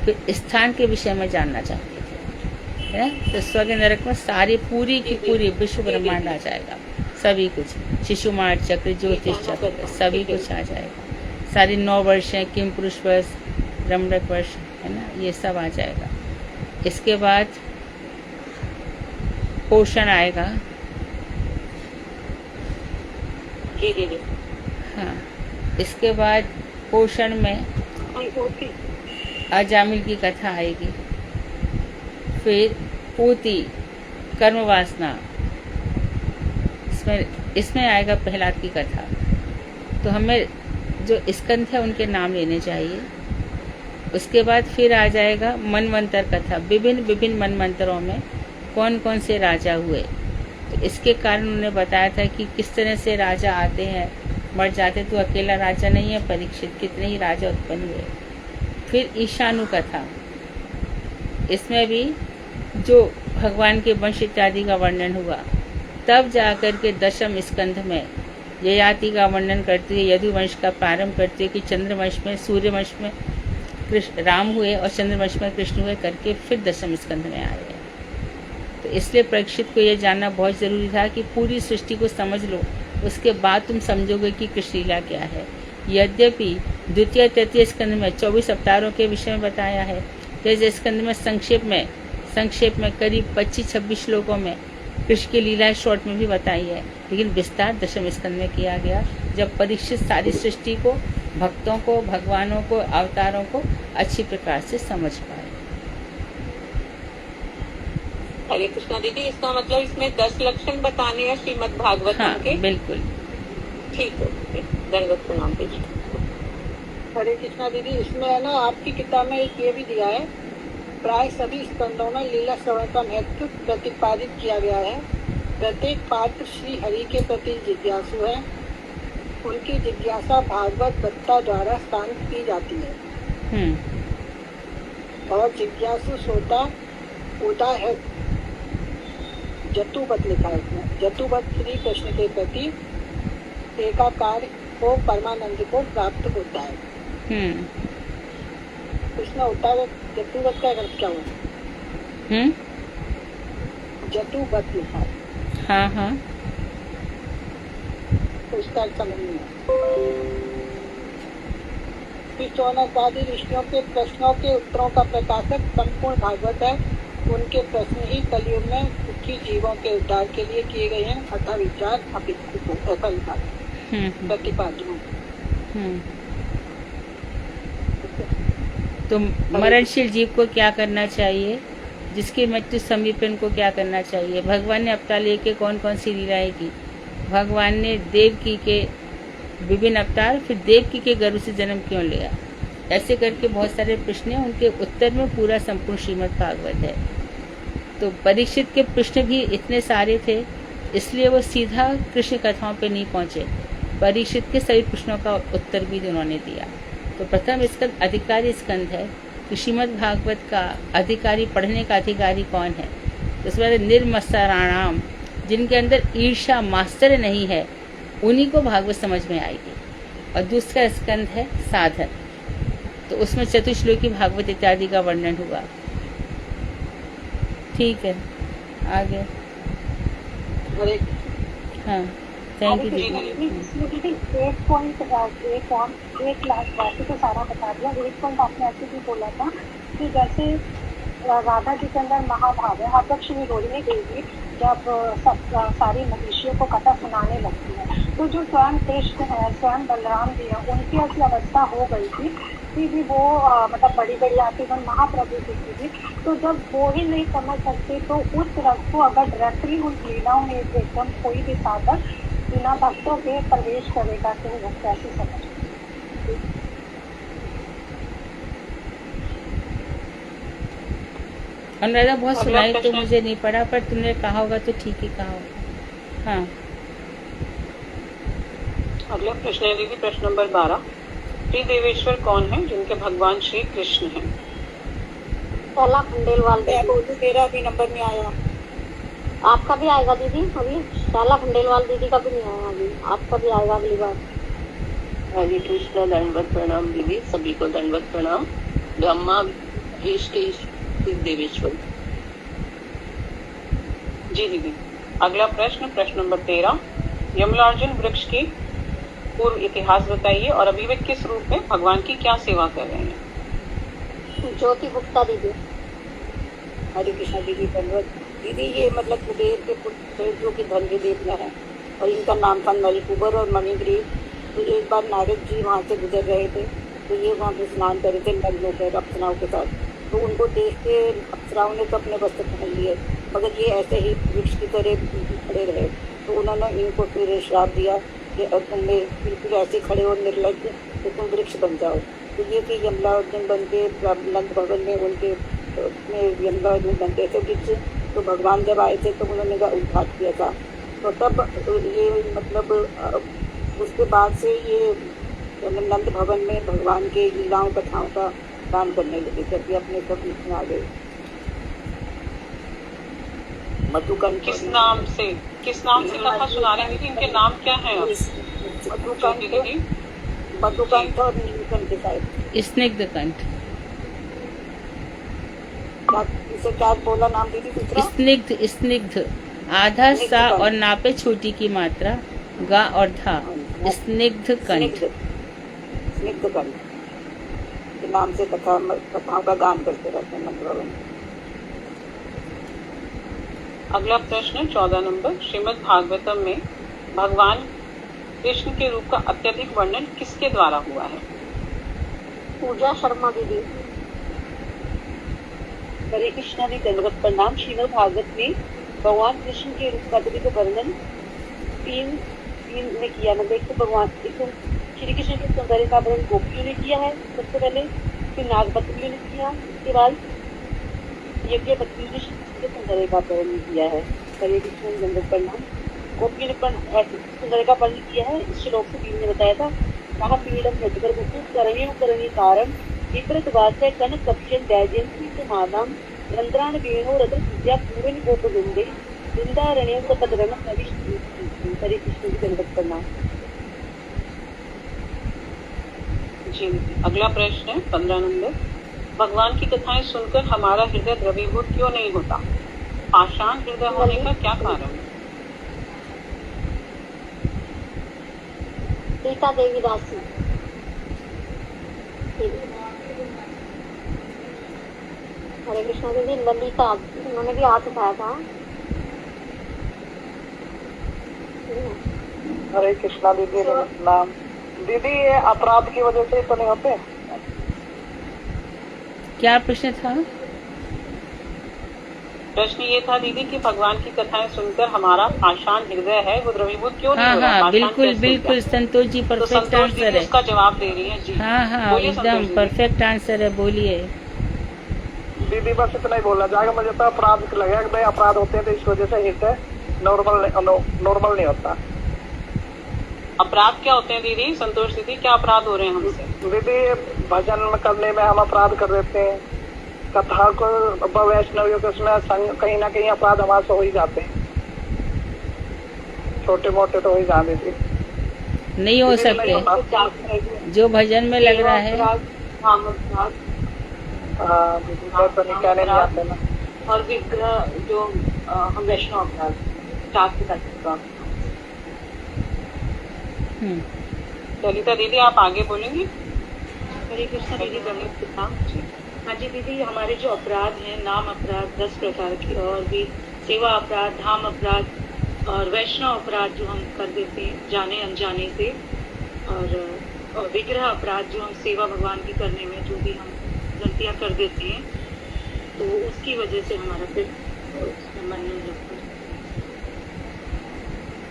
फिर स्थान के विषय में जानना चाहते थे। है ना। तो स्वर्ग नरक में सारी पूरी की पूरी विश्व ब्रह्मांड आ जाएगा, सभी कुछ, शिशुमार चक्र, ज्योतिष चक्र, सभी कुछ आ जाएगा। सारी 9 वर्षें, किम पुरुष वर्ष, ब्रह्मरक वर्ष, है ना, ये सब आ जाएगा। इसके बाद पोषण आएगा। हाँ, इसके बाद पोषण में अजामिल की कथा आएगी। फिर पूती, कर्म वासना, इसमें आएगा प्रहलाद की कथा। तो हमें जो स्कंद है उनके नाम लेने चाहिए। उसके बाद फिर आ जाएगा मनवंतर कथा, विभिन्न मनवंतरों में कौन कौन से राजा हुए। तो इसके कारण उन्होंने बताया था कि किस तरह से राजा आते हैं, मर जाते तो अकेला राजा नहीं है परीक्षित, कितने ही राजा उत्पन्न हुए। फिर ईशानु कथा, इसमें भी जो भगवान के वंश इत्यादि का वर्णन हुआ। तब जाकर के 10वें स्कंध में ययाति का वर्णन करती है, यदुवंश का प्रारंभ करती है कि चंद्रवंश में, सूर्यवंश में कृष्ण राम हुए और चंद्रवंश में कृष्ण हुए करके फिर 10वें स्कंध में आ रहे हैं। तो इसलिए परीक्षित को यह जानना बहुत जरूरी था कि पूरी सृष्टि को समझ लो, उसके बाद तुम समझोगे कि कृष्ण लीला क्या है। यद्यपि द्वितीय तृतीय स्कंद में 24 अवतारों के विषय में बताया है, तृतीय स्कंद में संक्षेप में करीब 25-26 श्लोकों में कृष्ण की लीलाएं शॉर्ट में भी बताई है, लेकिन विस्तार 10वें स्कंद में किया गया, जब परीक्षित सारी सृष्टि को, भक्तों को, भगवानों को, अवतारों को अच्छी प्रकार से समझ पाए। हरे कृष्णा दीदी, इसका मतलब इसमें 10 लक्षण बताने हैं श्रीमद् भागवतम हाँ, के। बिल्कुल ठीक है, दंडवत प्रणाम दीजिए। हरे कृष्णा दीदी, इसमें है ना आपकी किताब में एक ये भी दिया है, प्राय सभी स्कंदों में लीला श्रवण का महत्व प्रतिपादित किया गया है। प्रत्येक पात्र श्री हरि के प्रति जिज्ञासु है, उनकी जिज्ञासा भागवत वक्ता द्वारा शांत की जाती है और जिज्ञासु श्रोता होता है। जतुवत लिखा है इसमें, जतुवत श्री कृष्ण के प्रति एकाकार को परमानंद को प्राप्त होता है। इसमें होता है जतुवत का अर्थ क्या हुआ? जतुवत लिखा है। हाँ हाँ, तो इसका अर्थ समझ नहीं है। फिर चौनकवादी ऋषियों के प्रश्नों के उत्तरों का प्रकाशक संपूर्ण भागवत है। उनके प्रश्न ही कलयुग में दुखी जीवों के उद्धार के लिए किए गए हैं, अतः विचार प्रतिपादन। तो मरणशील जीव को क्या करना चाहिए, जिसकी मृत्यु समीपन को क्या करना चाहिए। भगवान ने अवतार लेके कौन कौन सी लीलाएं की। भगवान ने देवकी के विभिन्न अवतार, फिर देवकी के गर्भ से जन्म क्यों लिया, ऐसे करके बहुत सारे प्रश्न हैं, उनके उत्तर में पूरा संपूर्ण श्रीमद् भागवत है। तो परीक्षित के प्रश्न भी इतने सारे थे, इसलिए वो सीधा कृष्ण कथाओं पे नहीं पहुंचे, परीक्षित के सभी प्रश्नों का उत्तर भी उन्होंने दिया। तो प्रथम स्कंद अधिकारी स्कंद है कि श्रीमद् भागवत का अधिकारी, पढ़ने का अधिकारी कौन है। तो उसके बाद निर्मत्सराणाम, जिनके अंदर ईर्ष्या मास्टर नहीं है, उन्हीं को भागवत समझ में आएगी। और दूसरा स्कंद है साधन, तो उसमें चतुश्लोकी भागवत इत्यादि का वर्णन हुआ। ठीक है, आगे। हाँ, थैंक यू दीदी। एक लाख बातें तो सारा बता दिया। एक पॉइंट आपने ऐसे भी बोला था कि जैसे राधा जी के अंदर महाभाव है, अपक्षिणी रोहिणी देवी जब सारी मनुष्यों को कथा सुनाने लगती है, तो जो स्वयं कृष्ण है, स्वयं बलराम जी है, उनकी ऐसी अवस्था हो गई थी कि भी वो मतलब बड़ी बड़ी आशीर्वाद महाप्रभु जी थी। तो जब वो ही नहीं समझ सकते, तो उस रस को अगर डायरेक्टली उन लीलाओं में एकदम कोई भी साधक बिना भक्तों के प्रवेश करेगा तो वो कैसे समझ। अनुराधा बहुत सुनाई तो मुझे नहीं पड़ा, पर तुमने कहा होगा तो ठीक ही कहा होगा। हाँ, अगला प्रश्न है दीदी, प्रश्न नंबर 12। श्री देवेश्वर कौन है जिनके भगवान श्री कृष्ण हैं? पहला खंडेलवाल दीदी। तेरा भी नंबर में आया, आपका भी आएगा दीदी। अभी पहला खंडेलवाल दीदी का भी नहीं आया, अभी आपका भी आएगा अगली बार। हरे कृष्ण, दंडवत प्रणाम दीदी, सभी को दंडवत प्रणाम। ब्रह्मा ईश के देवेश्वर। जी दीदी। अगला प्रश्न, प्रश्न नंबर 13, यमलार्जुन वृक्ष की पूर्व इतिहास बताइए और अभी वे किस रूप में भगवान की क्या सेवा कर रहे हैं? ज्योति गुप्ता दीदी। हरे कृष्णा दीदी धन्यवाद। दीदी ये मतलब कुबेर के पुत्र जो कि धन के देवता है और इनका नाम था नलकुबर और मणिग्रीव। तो एक बार नारद जी वहाँ से गुजर रहे थे, तो ये वहाँ पे स्नान कर रहे थे नग्न होकर अप्सराओं के साथ। तो उनको देख के अप्सराओं ने तो अपने वस्त्र पहन लिए, मगर ये ऐसे ही वृक्ष की तरह खड़े रहे। तो उन्होंने इनको फिर श्राप दिया कि अब तुम बिल्कुल ऐसे खड़े हो निर्लज, तो तुम वृक्ष बन जाओ। तो ये कि यमलार्जुन बन के नंद भवन में उनके यमलार्जुन बनते थे वृक्ष। तो भगवान जब आए थे तो उन्होंने का उद्धार किया था। तो तब ये मतलब उसके बाद से ये नंद भवन में भगवान के लीलाओं कथाओं का दान करने लगे, जबकि अपने सब लिखने आ गए। मधुकंठ किस नाम से कथा सुना रहे हैं? इनके नाम क्या है? मधुकंठ और नीलकंठ शायद। स्निग्ध कंठ। इसे क्या बोला नाम दीदी दूसरा? स्निग्ध आधा सा और नापे छोटी की मात्रा गा और धा। स्निग्ध कंठ। स्निग्ध कंठ के नाम से कथाओं का गान करते रहते हैं मंत्र भवन। अगला प्रश्न 14 नंबर, श्रीमद् भागवतम में भगवान कृष्ण के रूप का अत्यधिक वर्णन किसके द्वारा हुआ है? पूजा शर्मा दीदी। हरे कृष्णा जी दंडवत प्रणाम। श्रीमद् भागवत में भगवान कृष्ण के रूप का अत्यधिक वर्णन तीन ने किया। मतलब एक तो भगवान श्री कृष्ण के सौंदर्य का वर्णन गोपियों ने किया है सबसे पहले, फिर नागपत्नियों ने किया, उसके बाद यज्ञपत्नियों ने श्री कृष्ण के सौंदर्य का वर्णन किया है। हरे कृष्ण दंडवत प्रणाम। गोपियों ने सौंदर्य का वर्णन किया है। इस श्लोक से पीड़ ने बताया था, कहा पीड़म भजकर करणी कारण विपरीतवास्य कनक कप्यन दैजयंती मानम रंध्रान वेणो रतन विद्या पूर्ण गोपवृंदे वृंदारण्यों का पदरण नविश। हरे कृष्ण की दंडवत प्रणाम। जी। अगला प्रश्न है 15 नंबर, भगवान की कथाएं सुनकर हमारा हृदय द्रवीभूत क्यों नहीं होता? पाषाण हृदय होने का क्या कारण है? सीता देवी दासी। हरे कृष्णा दीदी। ललिता, उन्होंने भी हाथ उठाया था। हरे कृष्णा दीदी नाम। दीदी ये अपराध की वजह से तो नहीं होते? क्या प्रश्न था? प्रश्न ये था दीदी कि भगवान की कथाएं सुनकर हमारा पाषाण हृदय है वो द्रवीभूत क्यों नहीं हाँ हो रहा? हाँ पाषाण बिल्कुल कैसे बिल्कुल, होता? संतोष जी तो परफेक्ट संतोष आंसर दीदी है। उसका जवाब दे रही है। जी हाँ हाँ बोलिए संतोष एकदम दीदी। परफेक्ट आंसर है, बोलिए। दीदी बस इतना ही बोलना चाहेगा, मुझे तो अपराध लगेगा कि भाई अपराध होते हैं तो इस वजह से हृदय नॉर्मल नहीं होता। अपराध क्या होते हैं दीदी? संतोष दीदी क्या अपराध हो रहे हैं हमसे? दीदी भजन करने में हम अपराध कर देते हैं, कथा को वैष्णवियों के उसमें कहीं ना कहीं अपराध हमारे से हो ही जाते हैं, छोटे मोटे तो हो ही जाते थे। नहीं हो सकते जो भजन में लग रहा है। हाँ दीदी तो नहीं कहने नहीं आते ना। और विग्रह जो हम वैष्णव अपराध शास्त्र का। ललिता दीदी आप आगे बोलेंगी। हरे कृष्ण दीदी दंडवत प्रणाम। हाँ जी दीदी, हमारे जो अपराध हैं, नाम अपराध 10 प्रकार के, और भी सेवा अपराध, धाम अपराध और वैष्णव अपराध जो हम कर देते हैं जाने अनजाने से, और विग्रह अपराध जो हम सेवा भगवान की करने में जो भी हम गलतियां कर देते हैं, तो उसकी वजह से हमारा फिर मन नहीं लगता।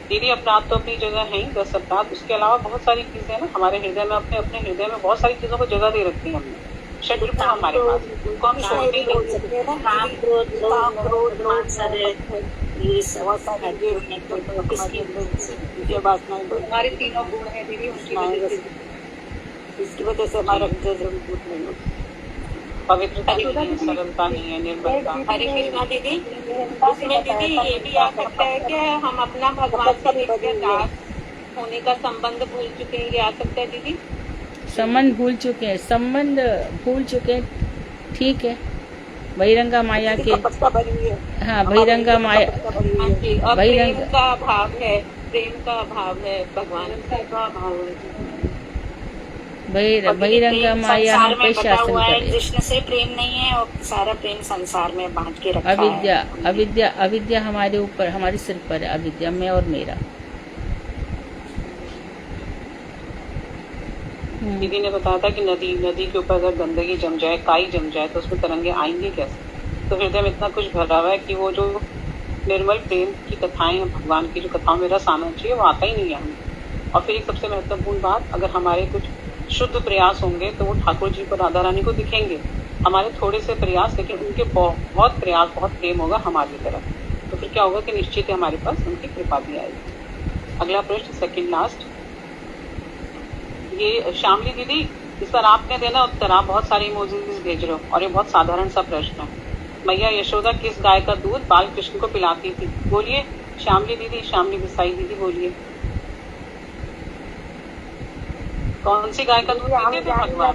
दीदी अपराध तो अपनी जगह है ही 10 अपराध, उसके अलावा बहुत सारी चीजें ना हमारे हृदय में, अपने हृदय में बहुत सारी चीजों को जगह दे रखी है हमने। शत्रुता हमारे पास, उनको हम छोड़ते ही नहीं। काम, क्रोध, लोभ, मात्सर्य, ये सब हमारे तीनों गुण हैं दीदी, इसकी वजह से हमारा हृदय द्रवीभूत नहीं होता। पवित्रता नहीं है, सरलता नहीं है, निर्मलता। हरे कृष्णा दीदी, इसमें दीदी ये भी आ सकता है कि हम अपना भगवान से नित्य दास होने का संबंध भूल चुके हैं, ये आ सकता है दीदी? संबंध भूल चुके हैं, ठीक है। बहिरंगा माया के, पत्ता भरी है। हाँ बहिरंगा माया, हाँ जी, और बहिरंग- प्रेम का भाव है, प्रेम का भाव है, भगवान का भाव है। बहिरंगा माया हम संसार पे में बटा शासन हुआ है, करे। कृष्ण से प्रेम नहीं है और सारा प्रेम संसार में बांट के रखा अविद्या, है। अविद्या, अविद्या हमारे ऊपर, हमारे सिर पर है अविद्या, मैं और मेरा। दीदी ने बताया था कि नदी के ऊपर अगर गंदगी जम जाए, काई जम जाए, तो उसमें तरंगे आएंगे कैसे। तो हृदय में इतना कुछ भरा हुआ है कि वो जो निर्मल प्रेम की कथाएं हैं, भगवान की जो कथाओं में रस आना चाहिए, वो आता ही नहीं है हमें। और फिर एक सबसे महत्वपूर्ण बात, अगर हमारे कुछ शुद्ध प्रयास होंगे तो वो ठाकुर जी को, राधा रानी को दिखेंगे। हमारे थोड़े से प्रयास, लेकिन उनके बहुत प्रयास, बहुत प्रेम होगा हमारी तरफ, तो फिर क्या होगा कि निश्चित ही हमारे पास उनकी कृपा भी आएगी। अगला प्रश्न, सेकंड लास्ट, ये श्यामली दीदी, इस पर आपने देना उत्तर, आप बहुत सारे इमोजीज भेज रहे हो और ये बहुत साधारण सा प्रश्न है। मैया यशोदा किस गाय का दूध बाल कृष्ण को पिलाती थी? बोलिए श्यामली दीदी, श्यामली बिसाई दीदी, बोलिए कौन सी गाय का दूध पीते थे भगवान?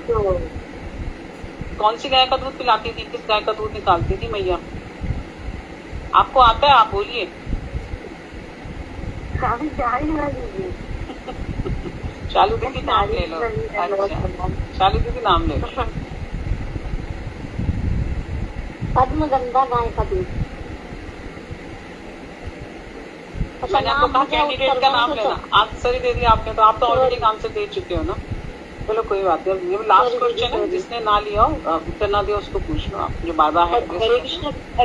कौन सी गाय का दूध पिलाती थी? किस गाय का दूध निकालती थी मैया? आपको आता है, आप बोलिए। चालू दीदी नाम ले लो। अच्छा, चालू दीदी नाम ले लो। पद्मगंधा गाय का दूध। मैंने आपको कहा कैंडिडेट का नाम लेना, आंसर ही दे दिया आपने, तो आप तो ऑलरेडी आंसर दे चुके हो ना। चलो कोई बात नहीं, ये लास्ट क्वेश्चन है, जिसने ना लिया हो, उत्तर ना दिया, उसको पूछ लो आप, जो बार बार है। हरे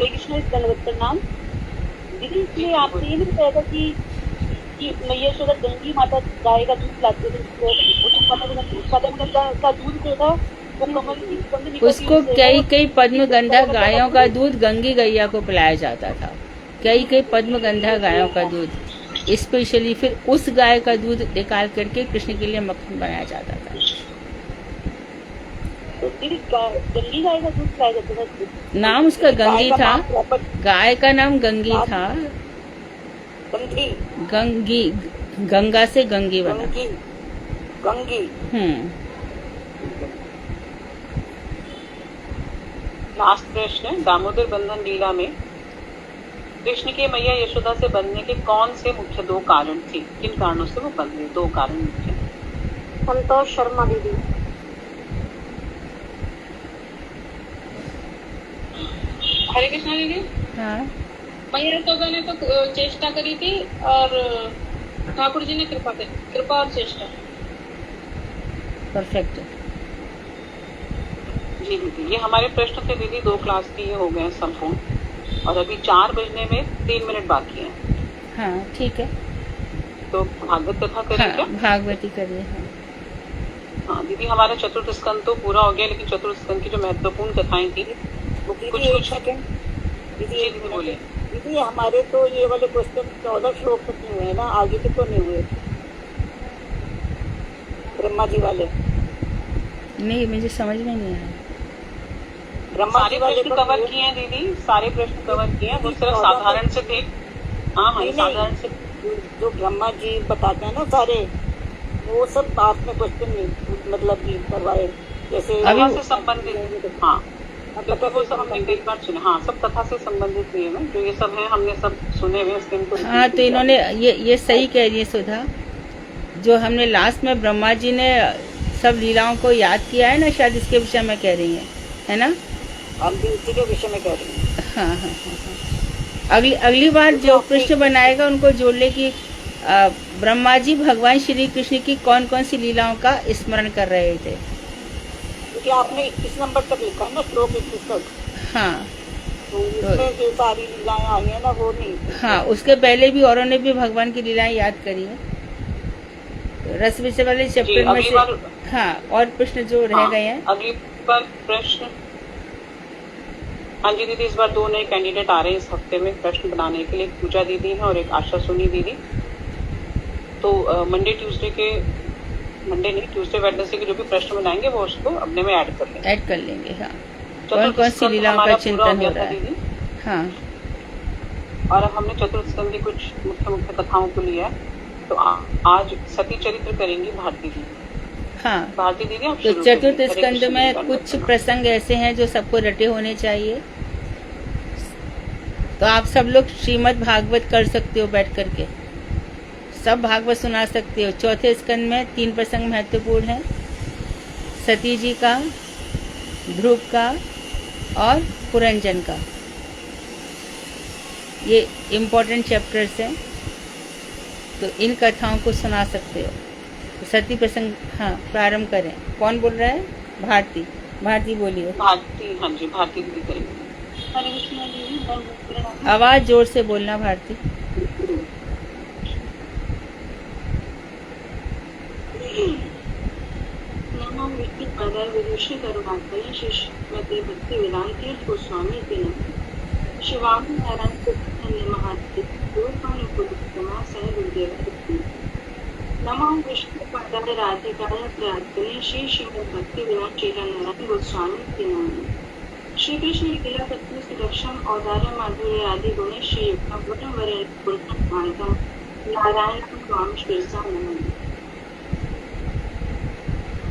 कृष्ण इस दंडवत नाम दीदी, इसलिए आपने ये नहीं बताया था कि मैया यशोदा गंगी माता गाय का दूध पिलाती थी, का दूध जो था वो कमल की सुगंध निकलती उसको कई पद्मगंधा गायों का दूध गंगी गैया को पिलाया जाता था। कई पद्मगंधा गायों का दूध स्पेशली, फिर उस गाय का दूध निकाल करके कृष्ण के लिए मक्खन बनाया जाता था। गंगी गाय का दूध पिलाया जाता था। नाम उसका गंगी था, गाय का नाम गंगी था। गंगी, गंगा से गंगी बना। गंगी। लास्ट प्रश्न है, दामोदर बंधन लीला में कृष्ण के मैया यशोदा से बनने के कौन से मुख्य 2 कारण थे? किन कारणों से वो बन गए? 2 कारण मुख्य। संतोष शर्मा दीदी। हरे कृष्णा दीदी, हाँ, मैया यशोदा ने तो चेष्टा करी थी और ठाकुर जी ने कृपा और चेष्टा। परफेक्ट। जी दीदी, ये हमारे प्रश्न थे दीदी, 2 क्लास के ये हो गए हैं संपूर्ण, और अभी 4 बजने में 3 मिनट बाकी हैं। हाँ ठीक है, तो भागवत कथा करें क्या? हाँ, भागवती करिए। हाँ, हाँ दीदी, हमारा चतुर्थ स्कंद तो पूरा हो गया, लेकिन चतुर्थ स्कंद की जो महत्वपूर्ण कथाएं थी, कुछ दीदी बोलिए। दीदी हमारे तो ये वाले क्वेश्चन 14 श्लोक तक नहीं हुए ना, आगे तक तो नहीं हुए, ब्रह्मा जी वाले। नहीं, मुझे समझ में नहीं आया। सारे प्रश्न कवर किए हैं दीदी, सारे प्रश्न कवर किए हैं, वो सिर्फ साधारण से थे। हाँ, साधारण से जो ब्रह्मा जी बताते हैं ना सारे, वो सब आपने क्वेश्चन नहीं मतलब नहीं करवाए, जैसे से संबंधित। हाँ, मतलब वो सब हमने कई बार सुने। हाँ, सब कथा से संबंधित नियम है, जो ये सब है हमने सब सुने हुए, इसके इनको। हाँ, तो इन्होंने ये सही कह रही है सुधा, जो हमने लास्ट में ब्रह्मा जी ने सब लीलाओं को याद किया है ना, शायद इसके विषय में कह रही है ना? हम भी उसी के विषय में कह रही हैं। हाँ। अगली बार जो कृष्ण बनाएगा उनको जोड़ ले कि ब्रह्मा जी भगवान श्री कृष्ण की कौन कौन सी लीलाओं का स्मरण कर रहे थे, क्योंकि आपने 21 नंबर तक लिखा है ना, श्लोक 21 तक। हाँ, तो इसमें जो सारी लीलाएं आई है ना, वो नहीं। हाँ, उसके पहले भी औरों ने भी भगवान की लीलाएं याद करी है। तो रस विषय वाले चैप्टर में से हाँ, और प्रश्न जो रह गए हैं। अगली बार प्रश्न, हाँ जी दीदी, इस बार 2 नए कैंडिडेट आ रहे हैं इस हफ्ते में प्रश्न बनाने के लिए, एक पूजा दीदी है और एक आशा सोनी दीदी। तो मंडे वेडनेसडे के जो भी प्रश्न बनाएंगे वो उसको अपने में ऐड कर लेंगे। हाँ, कौन कौन सी लीलाओं का चिंतन हो रहा है। हाँ, और हमने चतुर्थ स्कंद की कुछ मुख्य कथाओं को लिया है, तो आज सती चरित्र करेंगी भारती दीदी। हाँ, भारती दीदी, आप तो चतुर्थ स्कंद में कुछ प्रसंग ऐसे हैं जो सबको रटे होने चाहिए, तो आप सब लोग श्रीमद् भागवत कर सकते हो बैठ करके, सब भागवत सुना सकते हो। चौथे स्कंद में 3 प्रसंग महत्वपूर्ण हैं, सती जी का, ध्रुव का और पुरंजन का। ये इम्पोर्टेंट चैप्टर्स हैं, तो इन कथाओं को सुना सकते हो। तो सती प्रसंग, हाँ प्रारंभ करें। कौन बोल रहा है? भारती। भारती बोलिए। भारती, हाँ जी, भारती दीदी करेंगे। हरे कृष्णा जी, आवाज जोर से बोलना भारती। नमो विष्णु पदाय विदुषी करुणाकरी श्रीमती भक्ति वेदांत तीर्थ गोस्वामी के नमः। शिवामी नारायण धन्य महादेव गोपानु पुरुषोत्तमा सह गुरुदेव। नमो विष्णु पदाय राधिकाय प्रार्थने श्री श्रीमद भक्ति वेदांत चेतन नारायण गोस्वामी के नमः। श्री कृष्ण लीला पत्नी सुदर्शन औदार्य माधुर्य आदि गुणे श्री युक्तम गुणम वरे पुरुषम भांतम नारायण स्वामी शिरसा नमः।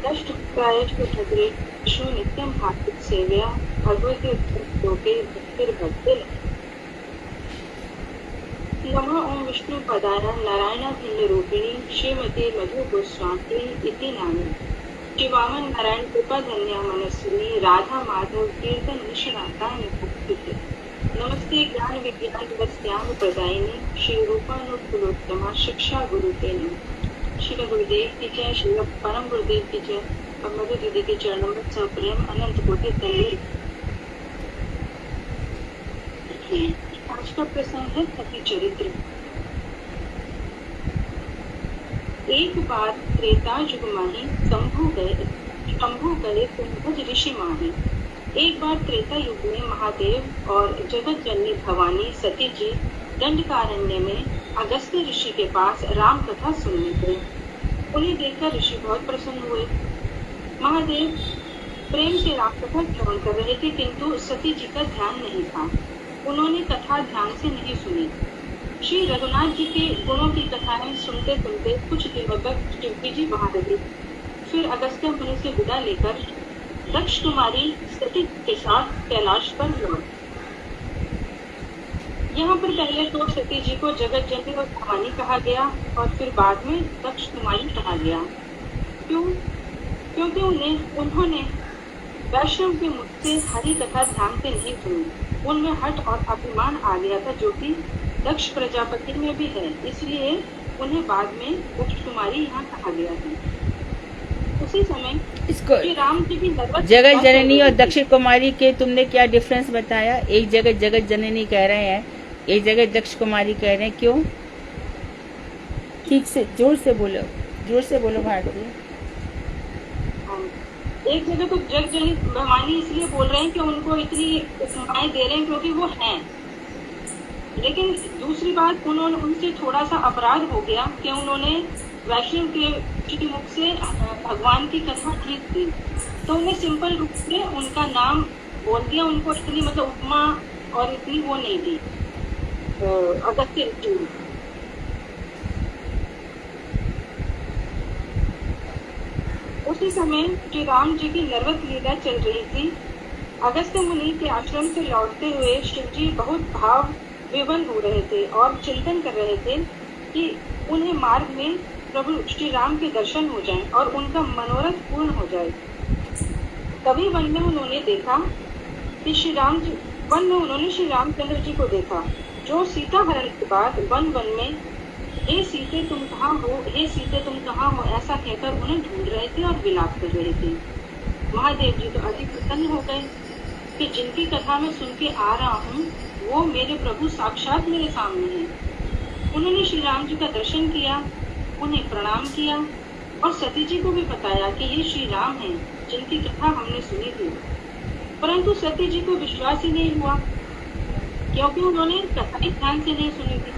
दष्टुकायष्टुठग्रेषु नित्यं भागवत सेव्या भगवती उत्तमश्लोके भक्तिर्भक्तिर्। नमः ओं विष्णु पदाय नारायण भिन्न रूपिणी श्रीमती मधु गोस्वामी इति नामे। श्री वामन नारायण कृपा धन्या मनस्विनी राधा माधव कीर्तन निष्णाता निपुत्रिते। नमस्ते ज्ञान विज्ञान वस्याम प्रदायिनी श्री रूपानुकूलोत्तमा शिक्षा गुरु के नमः। श्री गुरुदेव की जय, श्री परम गुरुदेव की जय और मधु दीदी के चरणों में सब प्रेम अनंत कोटि दंड। आज का प्रसंग है सती चरित्र। एक बार त्रेता युग माही शंभु गए कुंभज ऋषि माही। एक बार त्रेता युग में महादेव और जगत जननी भवानी सती जी दंडकारण्य में अगस्त्य ऋषि के पास राम कथा सुनने गए। उन्हें देखकर ऋषि बहुत प्रसन्न हुए। महादेव प्रेम से राम कथा श्रवण कर रहे थे, किंतु सती जी का ध्यान नहीं था। उन्होंने कथा ध्यान से नहीं सुनी। श्री रघुनाथ जी के गुणों की कथाएं सुनते सुनते कुछ दिनों तक शिवजी जी वहां रहे। फिर अगस्त्य मुनि से विदा लेकर दक्ष कुमारी सती के साथ कैलाश पर लौट। यहाँ पर पहले तो सती जी को जगत जननी और भवानी कहा गया और फिर बाद में दक्ष कुमारी कहा गया। क्यों? क्योंकि उन्होंने वैष्णव के मुख से हरि कथा ध्यान से नहीं सुनी। उनमें हठ और अभिमान आ गया था, जो कि दक्ष प्रजापति में भी है, इसलिए उन्हें बाद में दक्ष कुमारी यहाँ कहा गया था। उसी समय इसको श्री राम जी की जगत जननी और दक्ष कुमारी के तुमने क्या डिफरेंस बताया? एक जगह जगत जननी कह रहे हैं, एक जगह दक्ष कुमारी कह रहे हैं, क्यों? ठीक से जोर से बोलो भारती। एक जगह तो जग जननी भवानी इसलिए बोल रहे हैं कि उनको इतनी उपमाएं दे रहे हैं क्योंकि वो हैं, लेकिन दूसरी बात उन्होंने उनसे थोड़ा सा अपराध हो गया कि उन्होंने वैष्णव के मुख से भगवान की कथा ठीक थी, तो उन्हें सिंपल रूप से उनका नाम बोल दिया। उनको इतनी मतलब उपमा और इतनी वो नहीं दी अगस्त्य ऋषि। उसी समय श्री राम जी की नर्वत लीला चल रही थी। अगस्त्य मुनि के आश्रम से लौटते हुए शिव जी बहुत भाव विवल हो रहे थे और चिंतन कर रहे थे कि उन्हें मार्ग में प्रभु श्री राम के दर्शन हो जाएं और उनका मनोरथ पूर्ण हो जाए। तभी वन में उन्होंने देखा कि श्री रामचंद्र जी को देखा, जो सीता हरण के बाद वन में हे सीते तुम कहाँ हो, हे सीते तुम कहाँ हो ऐसा कहकर उन्हें ढूंढ रहे थे और विलाप कर रहे थे। महादेव जी तो अधिक प्रसन्न हो गए कि जिनकी कथा मैं सुन के आ रहा हूँ वो मेरे प्रभु साक्षात मेरे सामने हैं। उन्होंने श्री राम जी का दर्शन किया, उन्हें प्रणाम किया और सती जी को भी बताया कि ये श्री राम हैं जिनकी कथा हमने सुनी थी। परंतु सती जी को विश्वास ही नहीं हुआ, क्योंकि उन्होंने कथा ध्यान से नहीं सुनी थी।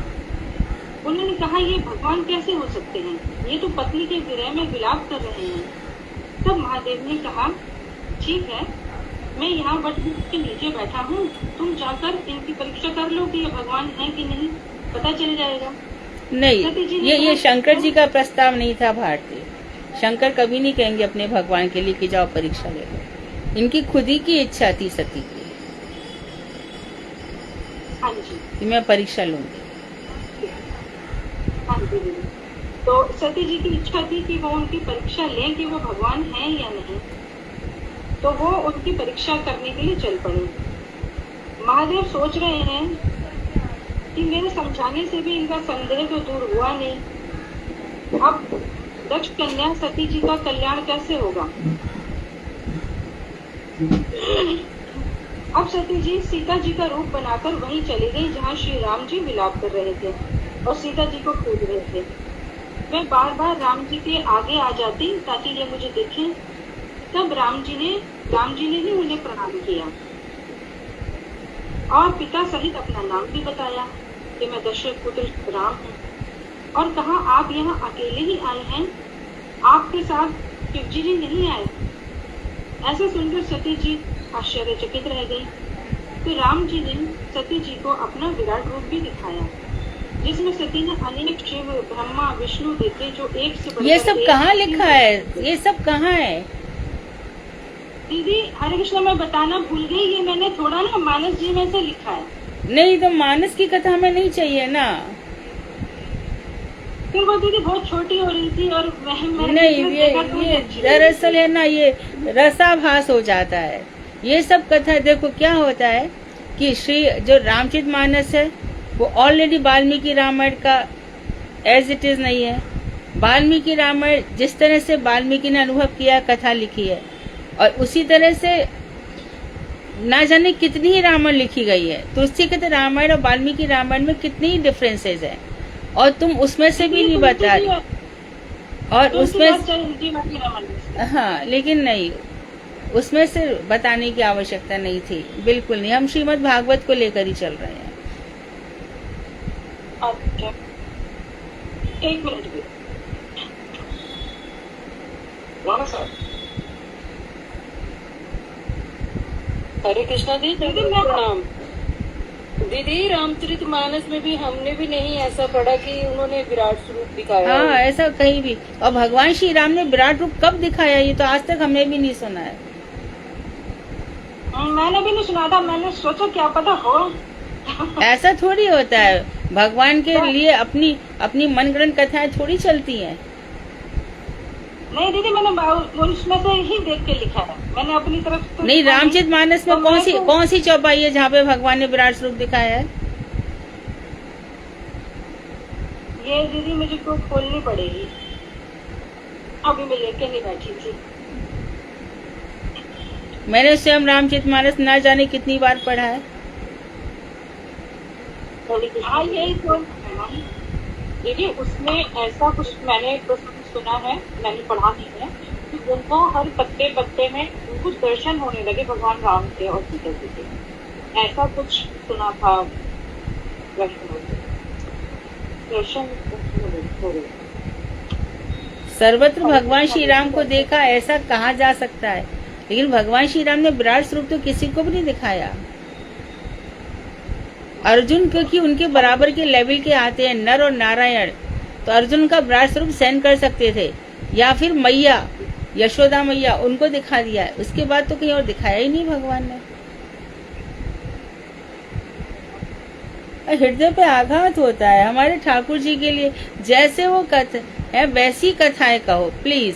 उन्होंने कहा ये भगवान कैसे हो सकते हैं, ये तो पत्नी के विरह में विलाप कर रहे हैं। तब महादेव ने कहा ठीक है, मैं यहाँ वट वृक्ष के नीचे बैठा हूँ, तुम जाकर इनकी परीक्षा कर लो कि ये भगवान है कि नहीं, पता चल जाएगा। नहीं, ये शंकर जी का प्रस्ताव नहीं था भारती। शंकर कभी नहीं कहेंगे अपने भगवान के लिए कि जाओ परीक्षा ले लो। इनकी खुद ही की इच्छा थी सती की। हाँ जी, कि मैं परीक्षा लूंगी। हाँ जी दीदी। तो सती जी की इच्छा थी कि वो उनकी परीक्षा लें कि वो भगवान हैं या नहीं। तो वो उनकी परीक्षा करने के लिए चल पड़े। महादेव सोच रहे हैं कि मेरे समझाने से भी इनका संदेह तो दूर हुआ नहीं, अब दक्ष कन्या सती जी का कल्याण कैसे होगा। अब सती जी सीता जी का रूप बनाकर वहीं चली गई जहाँ श्री राम जी विलाप कर रहे थे और सीता जी को खोज रहे थे। मैं बार बार राम जी के आगे आ जाती ताकि ये मुझे देखें। तब राम जी ने ही उन्हें प्रणाम किया और पिता सहित अपना नाम भी बताया कि मैं दशरथ पुत्र राम हूँ, और कहा आप यहाँ अकेले ही आए हैं, आपके साथ शिव जी नहीं आए। ऐसा सुनकर सती जी आश्चर्यचकित रह गई। फिर राम जी ने सती जी को अपना विराट रूप भी दिखाया, जिसमें सती ने अनेक शिव ब्रह्मा विष्णु देखे जो एक से बढ़कर ये सब एक कहाँ लिखा है? ये सब कहाँ है? दीदी हरे कृष्ण मैं बताना भूल गई, ये मैंने थोड़ा ना मानस जी में से लिखा है। नहीं तो मानस की कथा हमें नहीं चाहिए ना। फिर वो दीदी बहुत छोटी हो रही थी और नहीं, ये दरअसल है ना, ये रसाभास हो जाता है। ये सब कथा देखो क्या होता है कि श्री जो रामचरितमानस है वो ऑलरेडी वाल्मीकि रामायण का एज इट इज नहीं है। वाल्मीकि रामायण जिस तरह से वाल्मीकि ने अनुभव किया कथा लिखी है, और उसी तरह से ना जाने कितनी ही रामायण लिखी गई है। तुलसी के रामायण और वाल्मीकि रामायण में कितनी ही डिफरेंसेस है, और तुम उसमें से भी नहीं बता रही। और उसमें हाँ, लेकिन नहीं, उसमें से बताने की आवश्यकता नहीं थी, बिल्कुल नहीं। हम श्रीमद् भागवत को लेकर ही चल रहे हैं। अच्छा, एक मिनट भी हरे कृष्णा दीदी प्रणाम। दीदी रामचरितमानस में भी हमने भी नहीं ऐसा पढ़ा कि उन्होंने विराट स्वरूप दिखाया। हाँ, ऐसा कहीं भी। और भगवान श्री राम ने विराट रूप कब दिखाया, ये तो आज तक हमने भी नहीं सुना है। मैंने भी नहीं सुना था, मैंने सोचा क्या पता हो। ऐसा थोड़ी होता है, भगवान के लिए अपनी मनगढ़ंत कथाएं थोड़ी चलती हैं। नहीं दीदी, मैंने उसमें से ही देख के लिखा है, मैंने अपनी तरफ से नहीं, रामचरितमानस में कौन सी चौपाई है जहाँ पे भगवान ने विराट स्वरूप दिखाया है? ये दीदी मुझे को खोलनी पड़ेगी, अभी मैं लेके नहीं बैठी थी। मैंने स्वयं रामचरितमानस ना जाने कितनी बार पढ़ा है। हाँ, यही तो दीदी, उसमें ऐसा कुछ मैंने सुना है, मैंने पढ़ा नहीं है कि उनको हर पत्ते पत्ते में उनको दर्शन होने लगे भगवान राम के और सीता जी के, ऐसा कुछ सुना था। दर्शन हो रहे। सर्वत्र भगवान श्री राम को देखा, ऐसा कहा जा सकता है, लेकिन भगवान श्री राम ने विराट स्वरूप तो किसी को भी नहीं दिखाया। अर्जुन क्योंकि उनके बराबर के लेवल के आते हैं, नर और नारायण, तो अर्जुन का विराट स्वरूप सहन कर सकते थे, या फिर मैया यशोदा मैया, उनको दिखा दिया है। उसके बाद तो कहीं और दिखाया ही नहीं भगवान ने। हृदय पे आघात होता है हमारे ठाकुर जी के लिए। जैसे वो कथा है वैसी कथाएं कहो प्लीज।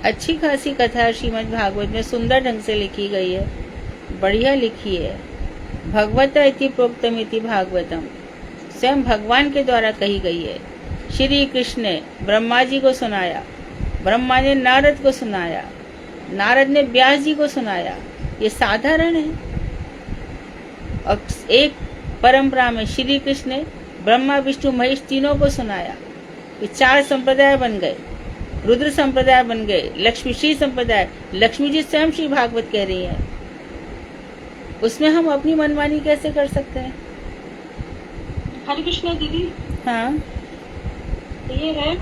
अच्छी खासी कथा श्रीमद् भागवत में सुंदर ढंग से लिखी गई है, बढ़िया लिखी है। भगवता इति प्रोक्तम इति भागवतम, स्वयं भगवान के द्वारा कही गई है। श्री कृष्ण ने ब्रह्मा जी को सुनाया, ब्रह्मा ने नारद को सुनाया, नारद ने व्यास जी को सुनाया। ये साधारण है। और एक परंपरा में श्री कृष्ण ने ब्रह्मा विष्णु महेश तीनों को सुनाया। ये 4 संप्रदाय बन गए, रुद्र संप्रदाय बन गए, लक्ष्मी श्री संप्रदाय। लक्ष्मी जी स्वयं श्री भागवत कह रही हैं। उसमें हम अपनी मनमानी कैसे कर सकते हैं? हरे कृष्णा दीदी, हाँ, ये है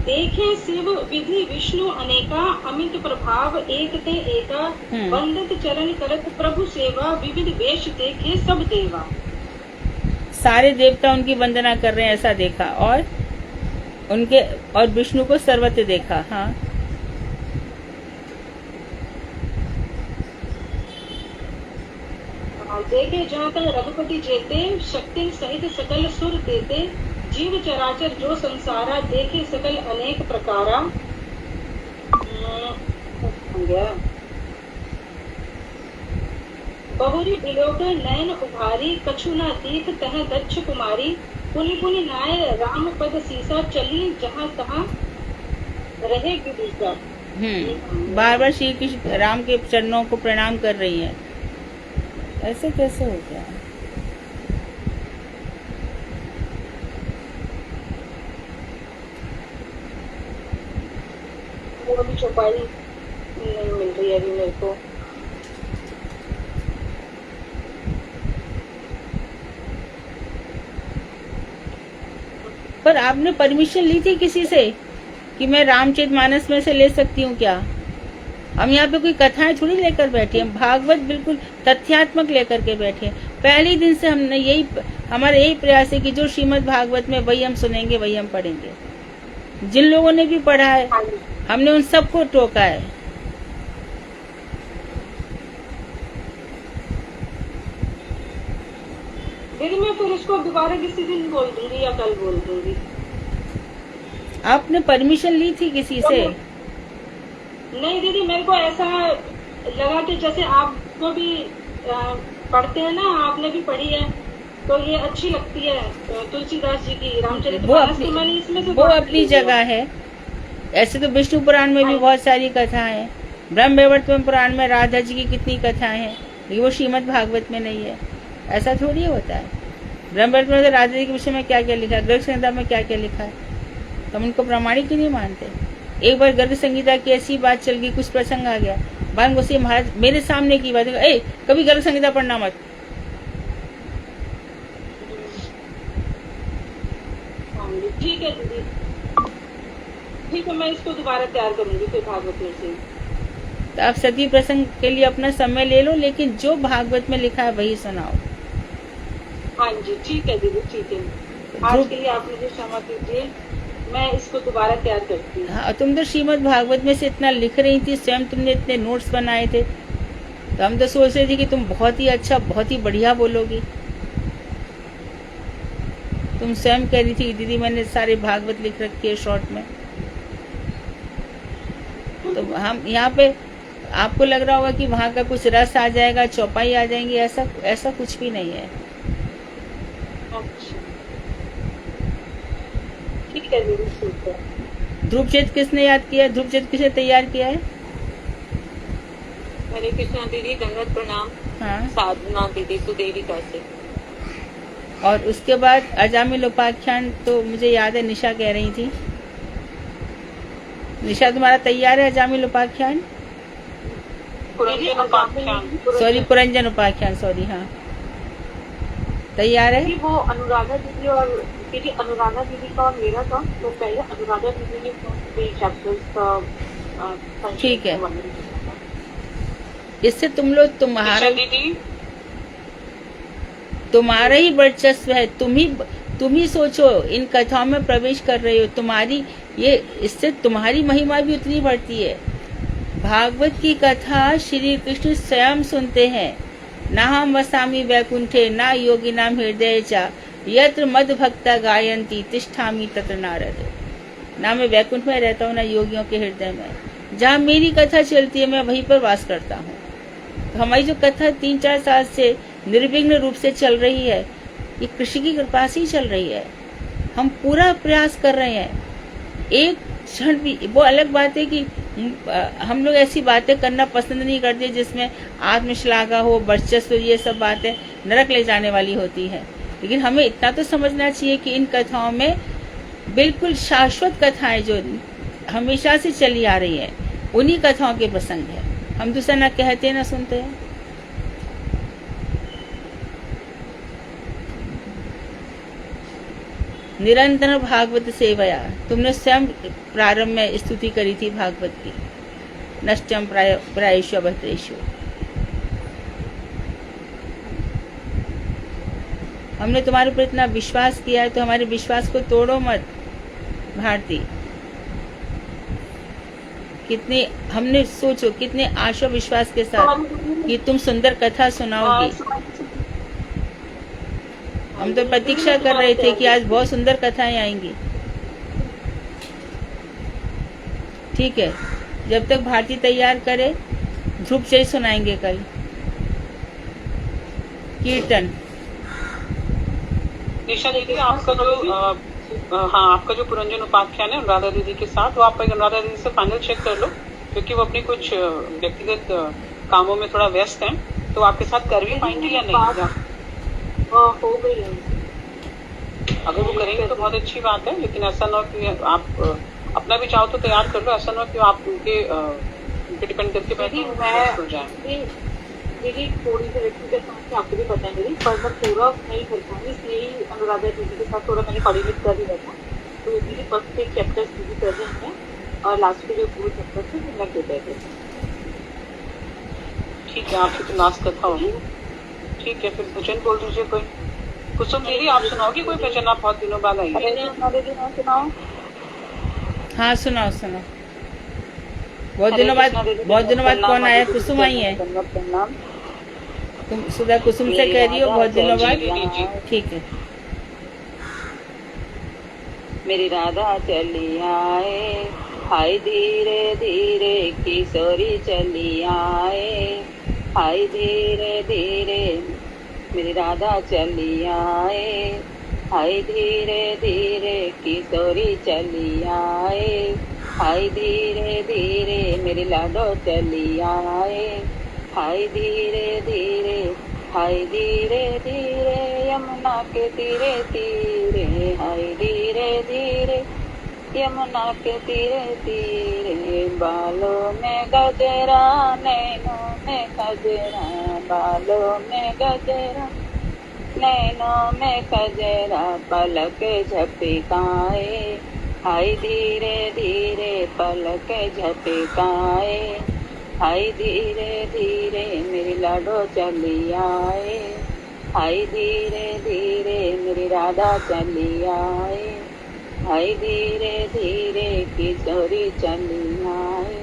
देखे शिव विधि विष्णु अनेका अमित प्रभाव एक ते एका वंदत चरण करत प्रभु सेवा विविध वेश देखे सब देवा। सारे देवता उनकी वंदना कर रहे हैं ऐसा देखा, और उनके और विष्णु को सर्वत्र देखा। हाँ, देखे जहाँ तक रघुपति जेते शक्ति सहित सकल सुर देते जीव चराचर जो संसारा देखे सकल अनेक प्रकारा। बहुरी विलोक नयन उभारी कछु न दीख तह दक्ष कुमारी पुनि पुनि नाय राम पद सीसा चली जहाँ तहाँ रहे विदिशा। बार बार श्री कृष्ण राम के चरणों को प्रणाम कर रही हैं। ऐसे कैसे हो गया? वो भी चौपाई नहीं मिल रही है अभी मेरे को। पर आपने परमिशन ली थी किसी से कि मैं रामचरितमानस में से ले सकती हूँ क्या? हम यहाँ पे कोई कथाएं थोड़ी लेकर बैठे हैं, भागवत बिल्कुल तथ्यात्मक लेकर के बैठे हैं। पहले दिन से हमने हमारा यही प्रयास है कि जो श्रीमद् भागवत में वही हम सुनेंगे, वही हम पढ़ेंगे। जिन लोगों ने भी पढ़ा है हमने उन सबको टोका है। दीदी मैं फिर इसको दोबारा किसी दिन बोल दूंगी या कल बोल दूंगी। आपने परमिशन ली थी किसी से? नहीं दीदी, मेरे को ऐसा लगा कि जैसे आपको भी पढ़ते हैं ना, आपने भी पढ़ी है तो ये अच्छी लगती है तुलसीदास जी की रामचरितमानस, तो मैंने इसमें से वो अपनी जगह है। ऐसे तो विष्णु पुराण में भी बहुत सारी कथाएं हैं, ब्रह्मवैवर्त पुराण में राधा जी की कितनी कथाएं हैं, लेकिन वो श्रीमद् भागवत में नहीं है। ऐसा थोड़ी होता है। ब्रह्मवैवर्त में तो राधा जी के विषय में क्या क्या लिखा है, गर्ग संहिता में क्या क्या लिखा है, तो हम उनको प्रामाणिक ही नहीं मानते। एक बार गर्ग संहिता की ऐसी बात चल गई, कुछ प्रसंग आ गया, बान गोसाई महाराज मेरे सामने की बात, कभी गर्ग संहिता पढ़ना मत। ठीक है दीदी, ठीक है, मैं इसको दोबारा तैयार करूंगी फिर भागवत में से। तो आप सती प्रसंग के लिए अपना समय ले लो, लेकिन जो भागवत में लिखा है वही सुनाओ। हाँ जी ठीक है दीदी, ठीक है। आज के लिए आप मुझे क्षमा कीजिए, मैं इसको दोबारा तैयार करती हूँ। हाँ, तुम तो श्रीमद् भागवत में से इतना लिख रही थी, स्वयं तुमने इतने नोट्स बनाए थे, तो हम तो सोच रहे थे कि तुम बहुत ही अच्छा, बहुत ही बढ़िया बोलोगी। तुम स्वयं कह रही थी दीदी मैंने सारे भागवत लिख रखी है शॉर्ट में। तो हम यहाँ पे आपको लग रहा होगा कि वहाँ का कुछ रस आ जाएगा, चौपाई आ जाएंगी, ऐसा कुछ भी नहीं है। ठीक है दीदी, ठीक है। ध्रुवचेत किसने याद किया? ध्रुवचेत किसने तैयार किया है? हरे कृष्णा दीदी, दंडवत प्रणाम। हाँ, साधना दीदी, सुदेविका से। और उसके बाद अजामिल उपाख्यान तो मुझे याद है निशा कह रही थी। निशा तुम्हारा तैयार है अजामिल उपाख्यान? सॉरी, पुरंजन उपाख्यान, सॉरी। हाँ, तैयार है? वो अनुराधा दीदी और दीदी, अनुराधा दीदी का और मेरा था, तो पहले अनुराधा दीदी ने चैप्टर्स का ठीक है। इससे तुम लोग तुम्हारा ही वर्चस्व है। तुम ही सोचो, इन कथाओं में प्रवेश कर रहे हो, तुम्हारी ये, इससे तुम्हारी महिमा भी उतनी बढ़ती है। भागवत की कथा श्री कृष्ण स्वयं सुनते हैं। ना हम वसामी वैकुंठे ना योगी नाम हृदय चा यत्र मद भक्ता गायंती तिष्ठामी तत्र नारद। ना मैं वैकुंठ में रहता हूँ ना योगियों के हृदय में। जहाँ मेरी कथा चलती है मैं वहीं पर वास करता हूँ। तो हमारी जो कथा 3-4 साल से निर्विघ्न रूप से चल रही है, ये कृष्ण की कृपा से ही चल रही है। हम पूरा प्रयास कर रहे हैं। एक क्षण भी, वो अलग बात है कि हम लोग ऐसी बातें करना पसंद नहीं करते जिसमें आत्मश्लाघा हो, वर्चस्व, ये सब बातें नरक ले जाने वाली होती है। लेकिन हमें इतना तो समझना चाहिए कि इन कथाओं में बिल्कुल शाश्वत कथाएं जो हमेशा से चली आ रही है, उन्हीं कथाओं के प्रसंग है। हम दूसरा ना कहते ना सुनते हैं। निरंतर भागवत सेवया, तुमने स्वयं प्रारंभ में स्तुति करी थी भागवत की। नष्टम प्रायेषु अभद्रेषु, हमने तुम्हारे ऊपर इतना विश्वास किया है तो हमारे विश्वास को तोड़ो मत भारती। कितने हमने सोचो कितने आशा विश्वास के साथ कि तुम सुंदर कथा सुनाओगी। हम तो प्रतीक्षा कर रहे थे कि आज बहुत सुंदर कथाएं आएंगी। ठीक है, जब तक भारती तैयार करे ध्रुव चरित्र सुनाएंगे कल, कीर्तन। निशा दीदी, आपका जो हाँ, आपका जो पुरंजन उपाख्यान है अनुराधा दीदी के साथ, वो आप अनुराधा दीदी से फाइनल चेक कर लो, क्योंकि वो अपनी कुछ व्यक्तिगत कामों में थोड़ा व्यस्त हैं, तो आपके साथ कर भी पाएंगे या नहीं? हो गई है। अगर वो करेंगे तो बहुत अच्छी बात है, लेकिन ऐसा ना हो कि आप अपना भी चाहो तो तैयार कर लो, ऐसा ना हो कि आप उनके डिपेंड करके बैठे हो जाए। दीदी थोड़ी सी व्यक्तिगत समस्या आपको भी पता है मेरी, पर मैं पूरा नहीं कर पाऊंगी, इसलिए ही अनुराधा दीदी के साथ थोड़ा मैंने कोऑर्डिनेट कर ही रखा। तो दीदी फर्स्ट के चैप्टर्स दीदी कर रहे हैं और लास्ट के जो पूरे चैप्टर थे वो मैं दे रहे थे। ठीक है, आपकी तो लास्ट कथा होगी। ठीक है, फिर भजन बोल दीजिए कोई। कुसुम दीदी, आप सुनाओगी कोई भजन? आप बहुत दिनों बाद आई है। सुनाओ। हाँ सुनाओ सुनाओ। बहुत दिनों बाद कौन आया? कुसुम आई है। तुम सुधा कुसुम से कह रही हो बहुत दिनों बाद? ठीक है। मेरी राधा चली आए, हाय धीरे धीरे किशोरी चली आए, हाय धीरे धीरे मेरी राधा चली आए, हाय धीरे धीरे किशोरी चली आए, हाय धीरे धीरे मेरी लाडो चली आए, हाय धीरे धीरे, हाय धीरे धीरे यमुना के तीरे तीरे, हाय धीरे धीरे यमुना के तीरे तीरे, बालों में गजरा नैनों में गजरा, बालों में गजरा नैनों में गजरा, पलक झपकाए, हाय धीरे धीरे पलक झपकाए, हाय धीरे धीरे मेरी लाडो चली आए, हाय धीरे धीरे मेरी राधा चली आए, हाय धीरे धीरे किशोरी चली आए,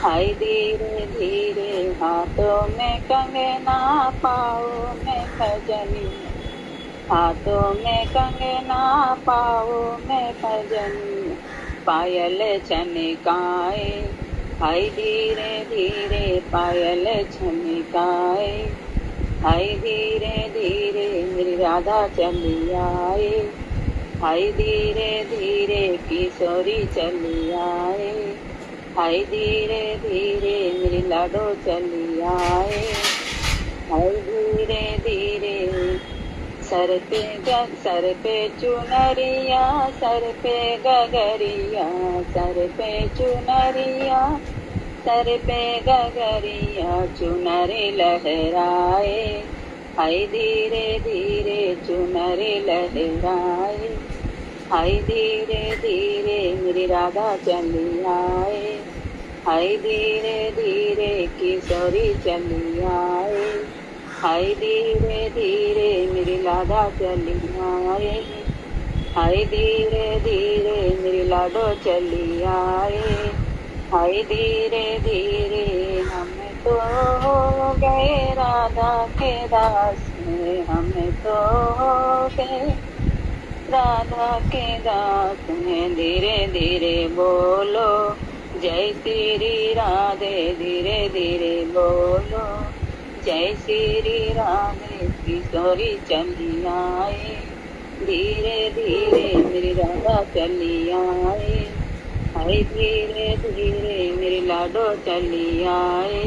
हाय धीरे धीरे हाथों में कंगना पाओ में खजनी, हाथों में कंगना पाओ में खजनी, पायल छनकाए, हाय धीरे धीरे पायल छनकाए, हाय धीरे धीरे मेरी राधा चली आए, हाय धीरे धीरे किशोरी चली आए, हाय धीरे धीरे मेरी लाडो चली आए, हाय धीरे धीरे सर पे चुनरिया, सर पे गगरिया, सर पे चुनरिया, सर पे गगरिया, चुनरी लहराए, हाय धीरे धीरे चुनरी लहराए, हाय धीरे धीरे मेरी राधा चली आए, हाय धीरे धीरे किशोरी चली आए, हाय धीरे धीरे मेरी राधा चली आए, हाय धीरे धीरे मेरी लाडो चली आए, हाय धीरे धीरे हम तो हो गए राधा के दास में, हम तो हो गए राधा के दास में, धीरे धीरे बोलो जय श्री राधे, धीरे धीरे बोलो जय श्री राधे, किशोरी चली आए, धीरे धीरे मेरी राधा चली आए, हाय धीरे धीरे मेरी लाडो चली आए,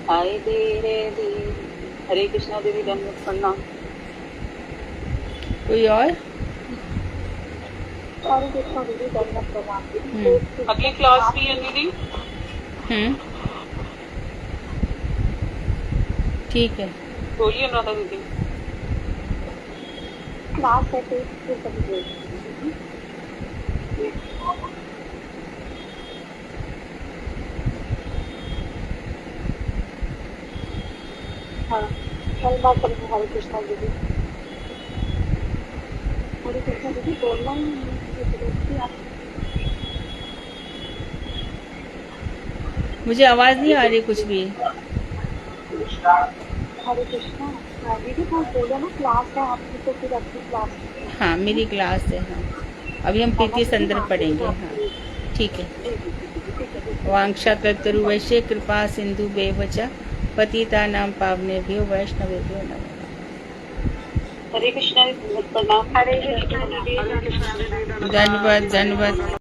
हाय धीरे धीरे। हरे कृष्णा देवी, दंडवत प्रणाम। कोई और? हरे कृष्णा दीदी, दंडवत प्रणाम। अगली क्लास भी है दीदी? ठीक है, बोलिए अनुराधा दीदी। क्लास है तो हाँ कल बात करेंगे। हरे कृष्णा दीदी। हरे कृष्णा दीदी बोलना ही नहीं आप। मुझे आवाज नहीं आ रही कुछ भी। हरे कृष्णा दीदी वो बोलो ना क्लास है आपकी तो फिर आपकी क्लास है। हाँ मेरी क्लास है। हाँ अभी हम प्रीति संदर्भ पढ़ेंगे। हाँ ठीक है। वांछा तत्तरुवैश्य कृपा सिंधु बेवचा पतितानां पावनेभ्यो वैष्णवेभ्यो नमः। हरे कृष्णा प्रणाम। हरे कृष्णा दीदी। धन्यवाद धन्यवाद।